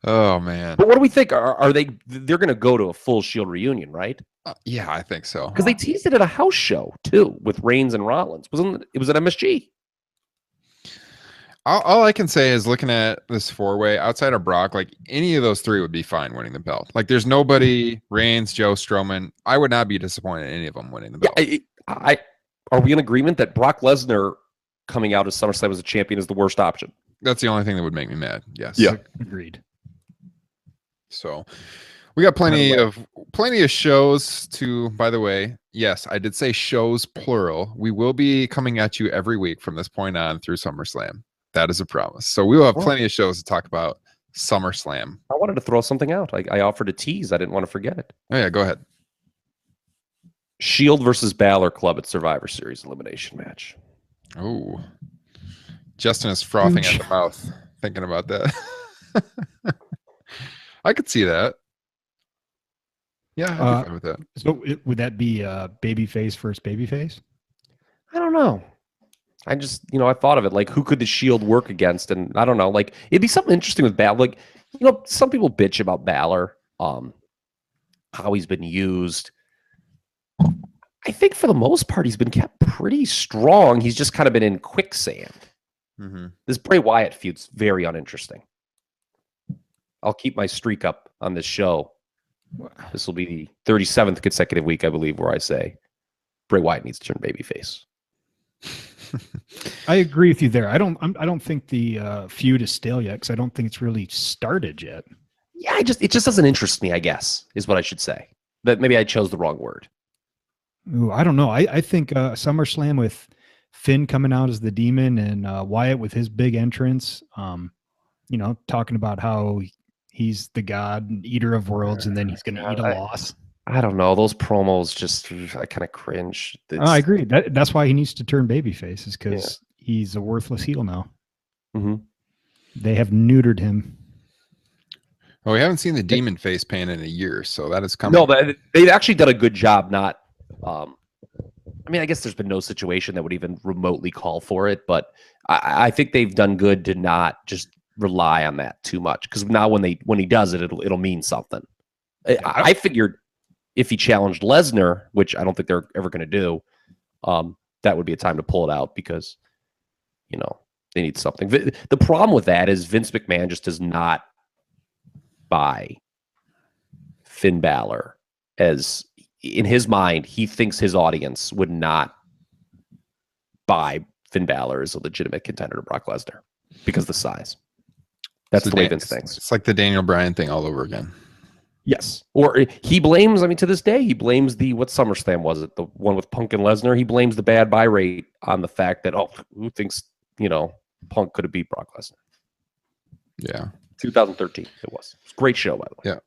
Oh man! But what do we think? Are they? They're going to go to a full Shield reunion, right? Yeah, I think so. Because they teased it at a house show too with Reigns and Rollins. It was at MSG? All I can say is looking at this 4-way outside of Brock, like any of those 3 would be fine winning the belt. Like there's nobody, Reigns, Joe, Strowman. I would not be disappointed in any of them winning the belt. Yeah, are we in agreement that Brock Lesnar coming out as SummerSlam as a champion is the worst option? That's the only thing that would make me mad. Yes. Yeah. Agreed. So we got plenty of shows to, by the way, yes, I did say shows plural. We will be coming at you every week from this point on through SummerSlam. That is a promise. So we will have plenty of shows to talk about SummerSlam. I wanted to throw something out. I offered a tease. I didn't want to forget it. Oh, yeah, go ahead. Shield versus Balor Club at Survivor Series elimination match. Oh, Justin is frothing at the mouth thinking about that. I could see that. Yeah, I'd be fine with that. So would that be babyface versus babyface? I don't know. I just, I thought of it like, who could the Shield work against? And I don't know, like, it'd be something interesting with Balor. Like, some people bitch about Balor, how he's been used. I think for the most part, he's been kept pretty strong. He's just kind of been in quicksand. Mm-hmm. This Bray Wyatt feud's very uninteresting. I'll keep my streak up on this show. This will be the 37th consecutive week, I believe, where I say Bray Wyatt needs to turn babyface. I agree with you there. I don't think the feud is stale yet because I don't think it's really started yet. Yeah, it just doesn't interest me, I guess, is what I should say. That maybe I chose the wrong word. Ooh, I don't know. I think SummerSlam with Finn coming out as the demon and Wyatt with his big entrance, talking about how he's the god and eater of worlds, and then he's going to eat a loss. I don't know. Those promos just, I kind of cringe. I agree. That's why he needs to turn babyface, is because he's a worthless heel now. Mm-hmm. They have neutered him. Well, we haven't seen the demon face paint in a year, so that is coming. No, but they've actually done a good job not... I guess there's been no situation that would even remotely call for it, but I think they've done good to not just rely on that too much, because now when he does it, it'll mean something. I figured if he challenged Lesnar, which I don't think they're ever going to do, that would be a time to pull it out, because they need something. The problem with that is Vince McMahon just does not buy Finn Balor as... In his mind, he thinks his audience would not buy Finn Balor as a legitimate contender to Brock Lesnar because of the size. That's the way Vince thinks. It's like the Daniel Bryan thing all over again. Yes. Or he blames, to this day, he blames what SummerSlam was it? The one with Punk and Lesnar. He blames the bad buy rate on the fact that, who thinks, Punk could have beat Brock Lesnar? Yeah. 2013 it was. It's a great show, by the Yeah. way.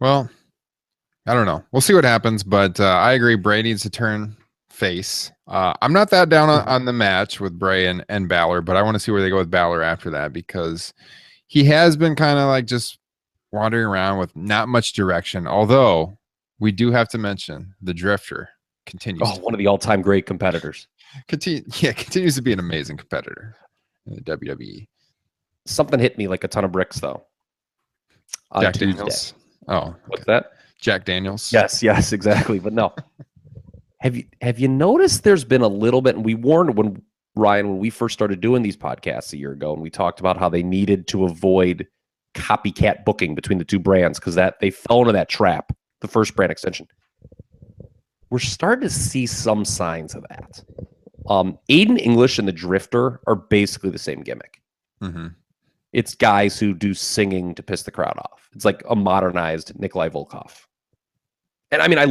Well, I don't know. We'll see what happens, but I agree. Bray needs to turn face. I'm not that down on the match with Bray and Balor, but I want to see where they go with Balor after that, because he has been kind of like just wandering around with not much direction. Although we do have to mention the Drifter continues. One of the all-time great competitors. Continues to be an amazing competitor in the WWE. Something hit me like a ton of bricks, though. Jack Daniels. Oh, okay. What's that? Jack Daniels. Yes, exactly. But no. Have you noticed there's been a little bit, and we warned when we first started doing these podcasts a year ago, and we talked about how they needed to avoid copycat booking between the two brands, because that they fell into that trap, the first brand extension. We're starting to see some signs of that. Aiden English and the Drifter are basically the same gimmick. Mm-hmm. It's guys who do singing to piss the crowd off. It's like a modernized Nikolai Volkov. And I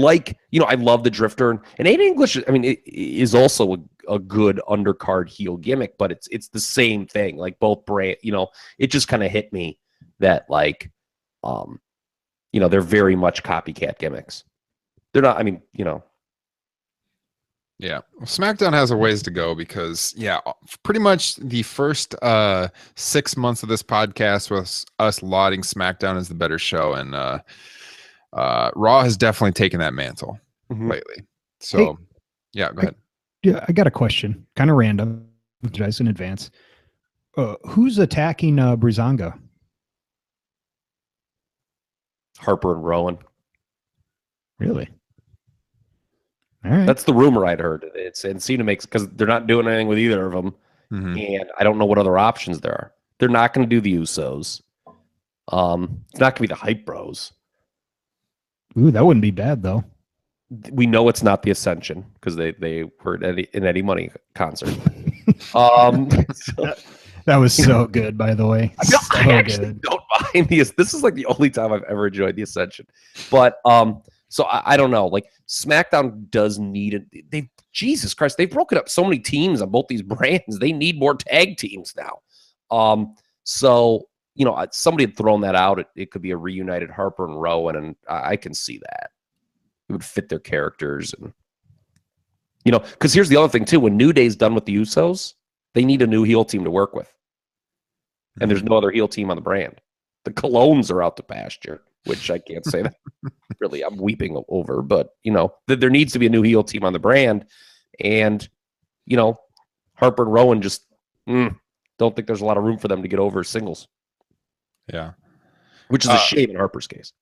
love the Drifter. And Aiden English, it is also a good undercard heel gimmick, but it's the same thing. Like both brand, it just kind of hit me that they're very much copycat gimmicks. They're not, Yeah, SmackDown has a ways to go, because pretty much the first 6 months of this podcast was us lauding SmackDown as the better show, and Raw has definitely taken that mantle lately. So, go ahead. I got a question, kind of random, apologize in advance. Who's attacking Breezango? Harper and Rowan. Really? All right. That's the rumor I'd heard. And Cena makes, because they're not doing anything with either of them. Mm-hmm. And I don't know what other options there are. They're not going to do the Usos. It's not going to be the Hype Bros. That wouldn't be bad, though. We know it's not the Ascension, because they were at an Eddie Money concert. That was so good, by the way. I actually don't mind this. This is like the only time I've ever enjoyed the Ascension. But so I don't know. Like SmackDown does need it. Jesus Christ, they've broken up so many teams on both these brands. They need more tag teams now. So somebody had thrown that out. It could be a reunited Harper and Rowan, and I can see that. It would fit their characters, and because here's the other thing too. When New Day's done with the Usos, they need a new heel team to work with, and there's no other heel team on the brand. The Colognes are out to pasture, which I can't say that really I'm weeping over, but there needs to be a new heel team on the brand, and Harper and Rowan just don't think there's a lot of room for them to get over as singles. Yeah. Which is a shame in Harper's case.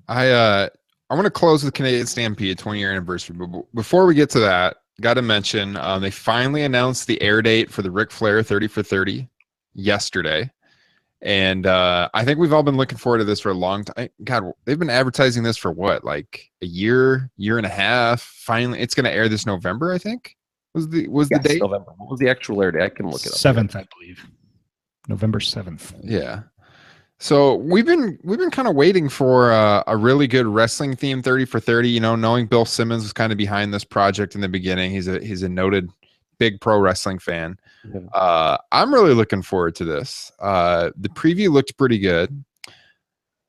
I want to close with Canadian Stampede 20-year anniversary. But before we get to that, got to mention they finally announced the air date for the Ric Flair 30 for 30 yesterday. And I think we've all been looking forward to this for a long time. God, they've been advertising this for what, like a year and a half. Finally, it's going to air this November, I think. Was the date? November. What was the actual air date? I can look it up. 7th, I believe. November 7th. Yeah. So we've been kind of waiting for a really good wrestling theme 30 for 30. Knowing Bill Simmons was kind of behind this project in the beginning. He's a noted big pro wrestling fan. Yeah. I'm really looking forward to this. The preview looked pretty good.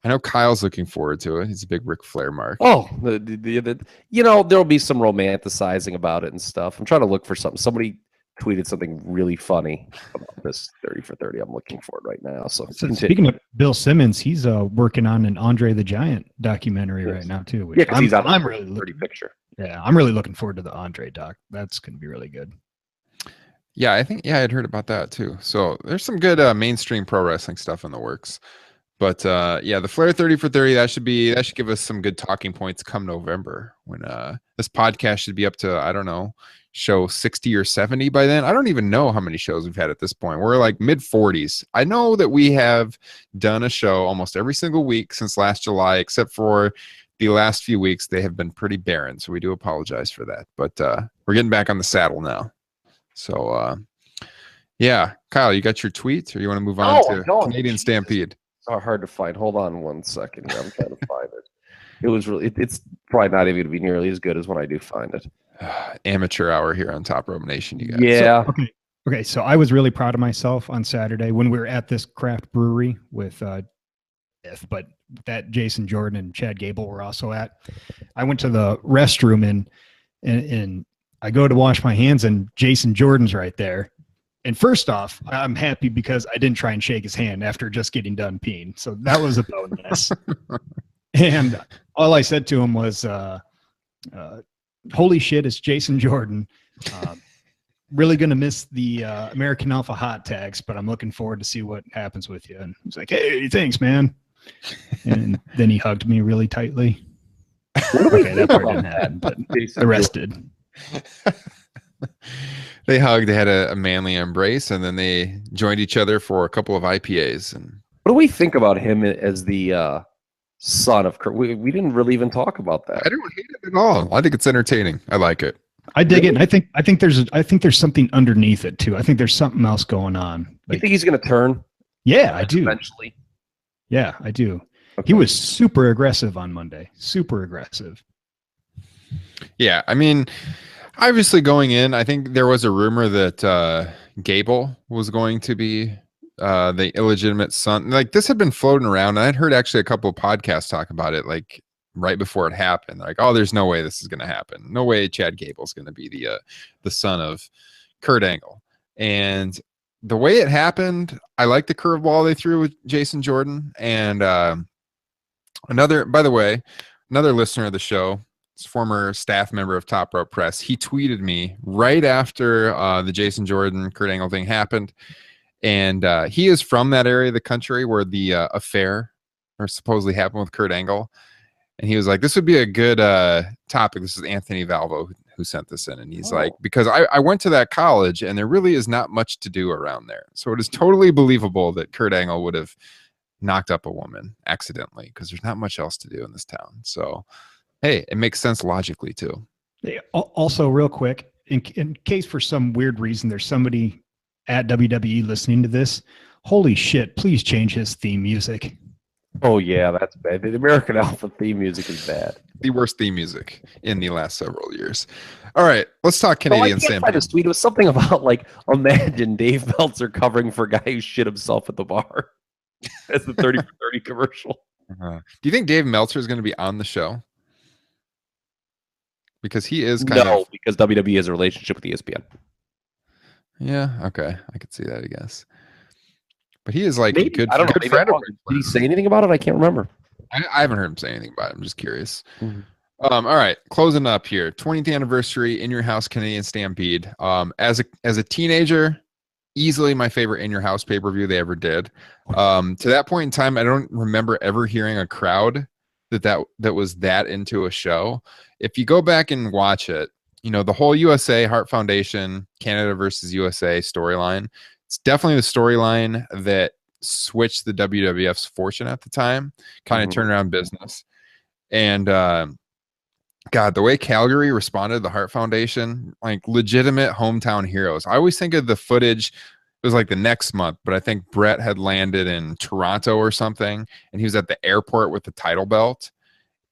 I know Kyle's looking forward to it. He's a big Ric Flair mark. Oh, there'll be some romanticizing about it and stuff. I'm trying to look for something. Somebody tweeted something really funny about this 30 for 30. I'm looking for it right now. So speaking of Bill Simmons, he's working on an Andre the Giant documentary right now too. Which he's on a pretty picture. Yeah, I'm really looking forward to the Andre doc. That's going to be really good. Yeah, I think I'd heard about that too. So there's some good mainstream pro wrestling stuff in the works. But the Flair 30 for 30, that should give us some good talking points come November when this podcast should be up to, I don't know, show 60 or 70 by then. I don't even know how many shows we've had at this point. We're like mid 40s. I know that we have done a show almost every single week since last July, except for the last few weeks. They have been pretty barren. So we do apologize for that, but we're getting back on the saddle now. So Kyle, you got your tweets or you want to move on to Canadian Stampede? It's hard to find. Hold on one second here. I'm trying to find it. It was really, it's probably not even going to be nearly as good as when I do find it. Amateur hour here on Top Rope Nation, you guys. Yeah. So, okay. So I was really proud of myself on Saturday when we were at this craft brewery with, but that Jason Jordan and Chad Gable were also at. I went to the restroom and I go to wash my hands and Jason Jordan's right there. And first off, I'm happy because I didn't try and shake his hand after just getting done peeing. So that was a bonus. And all I said to him was, holy shit, it's Jason Jordan. Really going to miss the American Alpha hot tags, but I'm looking forward to see what happens with you. And he's like, hey, thanks, man. And then he hugged me really tightly. Okay, that part didn't happen, but the rest did. They hugged, they had a manly embrace, and then they joined each other for a couple of IPAs. And what do we think about him as the son of Kurt? We didn't really even talk about that. I don't hate it at all. I think it's entertaining. I like it. I dig it. And I think there's something underneath it too. I think there's something else going on. You think he's going to turn? Yeah, I do. Eventually. Yeah, I do. Okay. He was super aggressive on Monday. Super aggressive. Yeah, I mean, obviously going in, I think there was a rumor that Gable was going to be the illegitimate son. Like, this had been floating around, and I'd heard actually a couple of podcasts talk about it, like right before it happened. Like, oh, there's no way this is going to happen. No way Chad Gable's going to be the son of Kurt Angle. And the way it happened, I like the curveball they threw with Jason Jordan. And another listener of the show, former staff member of Top Rope Press, he tweeted me right after the Jason Jordan Kurt Angle thing happened, and he is from that area of the country where the affair or supposedly happened with Kurt Angle, and he was like, this would be a good topic. This is Anthony Valvo who sent this in, and he's like, because I went to that college and there really is not much to do around there, so it is totally believable that Kurt Angle would have knocked up a woman accidentally because there's not much else to do in this town. So hey, it makes sense logically too. Also, real quick, in case for some weird reason there's somebody at WWE listening to this, holy shit, please change his theme music. Oh yeah, that's bad. The American Alpha theme music is bad. The worst theme music in the last several years. All right, let's talk Canadian Stampede. This tweet was something about like, imagine Dave Meltzer covering for a guy who shit himself at the bar. That's the 30 for 30 commercial. Do you think Dave Meltzer is going to be on the show? Because he is because WWE has a relationship with ESPN. Yeah, okay. I could see that, I guess. But he is like a good friend. Did he say anything about it? I can't remember. I haven't heard him say anything about it. I'm just curious. Mm-hmm. All right, closing up here. 20th anniversary In Your House Canadian Stampede. As a teenager, easily my favorite In Your House pay-per-view they ever did. To that point in time, I don't remember ever hearing a crowd that was that into a show. If you go back and watch it, the whole USA Hart Foundation Canada versus USA storyline, it's definitely the storyline that switched the WWF's fortune at the time, kind of turned around business. And God, the way Calgary responded to the Hart Foundation, like legitimate hometown heroes. I always think of the footage, it was like the next month, but I think Brett had landed in Toronto or something, and he was at the airport with the title belt.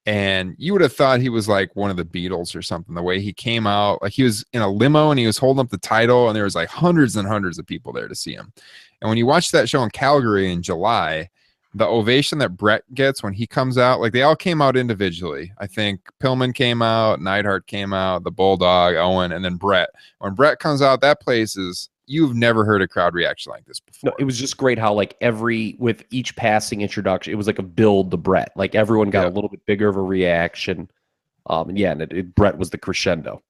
And you would have thought he was like one of the Beatles or something. The way he came out, like he was in a limo and he was holding up the title, and there was like hundreds and hundreds of people there to see him. And when you watch that show in Calgary in July, the ovation that Brett gets when he comes out, like they all came out individually. I think Pillman came out, Neidhart came out, the Bulldog, Owen, and then Brett. When Brett comes out, that place is, you've never heard a crowd reaction like this before. No, it was just great how like with each passing introduction, it was like a build to Brett. Like everyone got a little bit bigger of a reaction. And Brett was the crescendo.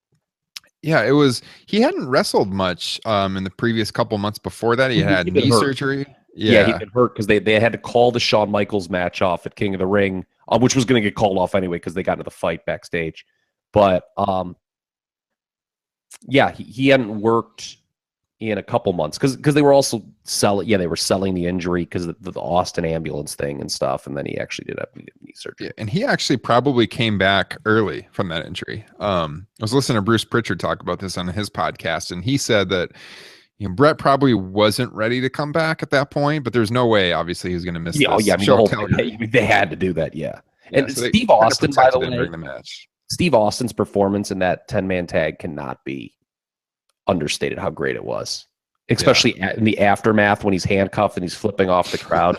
Yeah, it was. He hadn't wrestled much in the previous couple months before that. He had knee surgery. Yeah, he'd been hurt because they had to call the Shawn Michaels match off at King of the Ring, which was going to get called off anyway because they got into the fight backstage. But he hadn't worked in a couple months because they were also selling. Yeah, they were selling the injury because of the Austin ambulance thing and stuff, and then he actually did have knee surgery. Yeah, and he actually probably came back early from that injury. I was listening to Bruce Pritchard talk about this on his podcast, and he said that Brett probably wasn't ready to come back at that point, but there's no way, obviously, he was going to miss this. They had to do that, And so Steve Austin, by the way, during the match. Steve Austin's performance in that 10-man tag cannot be understated how great it was, especially in the aftermath when he's handcuffed and he's flipping off the crowd.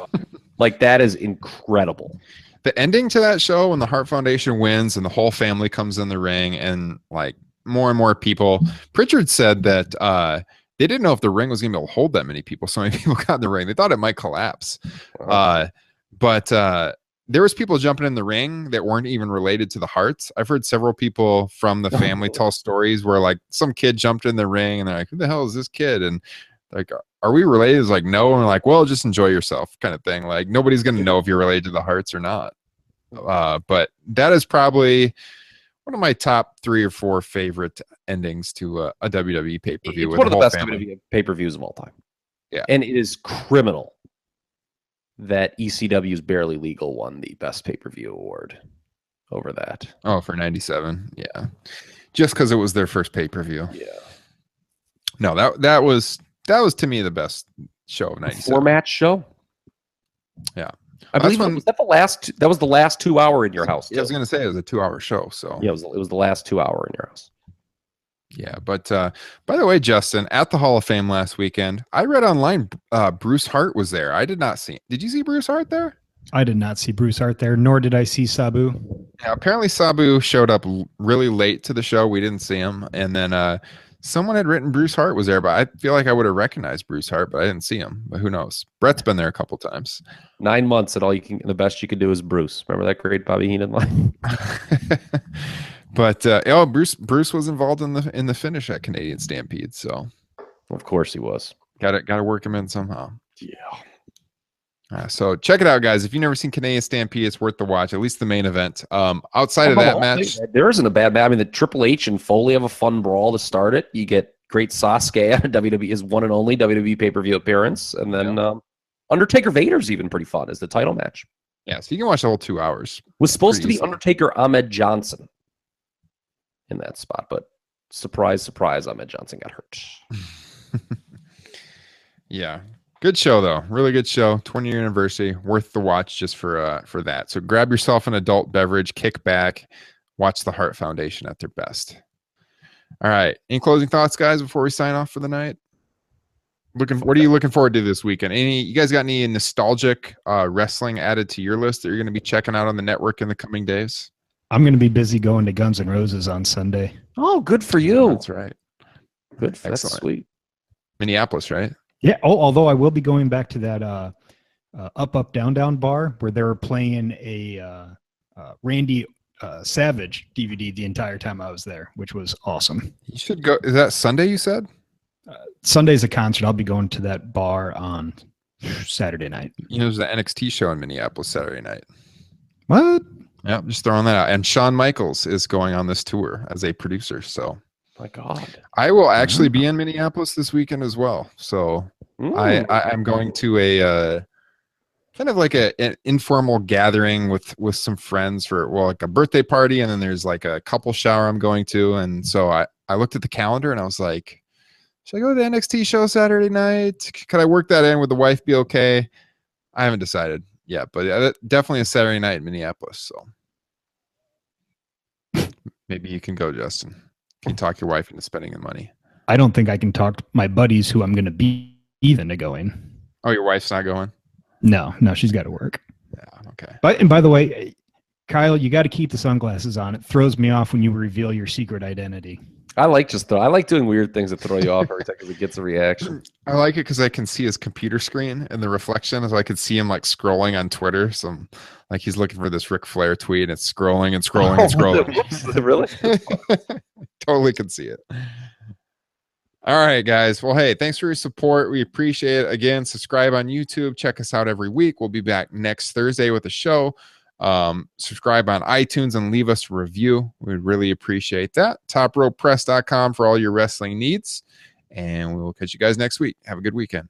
Like, that is incredible. The ending to that show when the Hart Foundation wins and the whole family comes in the ring and like more and more people, Pritchard said that they didn't know if the ring was going to be able to hold that many people. So many people got in the ring. They thought it might collapse. But there was people jumping in the ring that weren't even related to the Harts. I've heard several people from the family tell stories where like some kid jumped in the ring and they're like, who the hell is this kid? And like, are we related? It's like, no. And we're like, well, just enjoy yourself kind of thing. Like nobody's going to know if you're related to the Harts or not. But that is probably one of my top 3 or 4 favorite endings to a WWE pay-per-view. It's one of the best WWE pay-per-views of all time. Yeah. And it is criminal that ECW's Barely Legal won the best pay-per-view award over that. Oh, for 97. Yeah. Just because it was their first pay-per-view. Yeah. No, that was to me the best show of 97. 4-match show? Yeah. I believe that was the last 2 hour in your house. Yeah, I was going to say it was a 2-hour show. So yeah, it was the last 2 hour in your house. Yeah, but by the way, Justin, at the Hall of Fame last weekend, I read online Bruce Hart was there. I did not see him. Did you see Bruce Hart there? I did not see Bruce Hart there, nor did I see Sabu. Yeah, apparently Sabu showed up really late to the show. We didn't see him. And then someone had written Bruce Hart was there, but I feel like I would have recognized Bruce Hart, but I didn't see him. But who knows? Brett's been there a couple times. 9 months and the best you could do is Bruce. Remember that great Bobby Heenan line? But Bruce was involved in the finish at Canadian Stampede, so of course he was. Got to work him in somehow. Yeah. So check it out, guys. If you've never seen Canadian Stampede, it's worth the watch. At least the main event. Outside of that match, there isn't a bad match. I mean, the Triple H and Foley have a fun brawl to start it. You get great Sasuke on WWE's one and only WWE pay-per-view appearance, and then Undertaker Vader's even pretty fun as the title match. Yeah, so you can watch the whole 2 hours. Was supposed to be Undertaker Ahmed Johnson in that spot, but surprise, Ahmed Johnson got hurt. Yeah. Good show, though. Really good show. 20-year anniversary. Worth the watch just for that. So grab yourself an adult beverage, kick back, watch the Hart Foundation at their best. All right. Any closing thoughts, guys, before we sign off for the night? What are you looking forward to this weekend? You guys got any nostalgic wrestling added to your list that you're going to be checking out on the network in the coming days? I'm going to be busy going to Guns N' Roses on Sunday. Oh, good for you. That's right. Good. That's sweet. Minneapolis, right? Yeah. Oh, although I will be going back to that Up, Up, Down, Down bar where they were playing a Randy Savage DVD the entire time I was there, which was awesome. You should go. Is that Sunday you said? Sunday's a concert. I'll be going to that bar on Saturday night. You know, there's the NXT show in Minneapolis Saturday night. What? Yeah, just throwing that out. And Shawn Michaels is going on this tour as a producer. So My God. I will actually be in Minneapolis this weekend as well. So I'm going to a kind of like an informal gathering with some friends for, well, like a birthday party. And then there's like a couple shower I'm going to. And so I looked at the calendar and I was like, should I go to the NXT show Saturday night? Could I work that in? Would the wife be okay? I haven't decided yet, but definitely a Saturday night in Minneapolis. So maybe you can go, Justin. Can you talk your wife into spending the money? I don't think I can talk my buddies who I'm going to be even to go in. Oh, your wife's not going? No, she's got to work. Yeah, okay. And by the way, Kyle, you got to keep the sunglasses on. It throws me off when you reveal your secret identity. I like doing weird things that throw you off every time because it gets a reaction. I like it because I can see his computer screen and the reflection, so I could see him like scrolling on Twitter. So like he's looking for this Ric Flair tweet, and it's scrolling and scrolling and scrolling. Really? Totally can see it. All right, guys. Well, hey, thanks for your support. We appreciate it. Again, subscribe on YouTube. Check us out every week. We'll be back next Thursday with a show. Subscribe on iTunes and leave us a review. We'd really appreciate that. TopRopePress.com for all your wrestling needs. And we will catch you guys next week. Have a good weekend.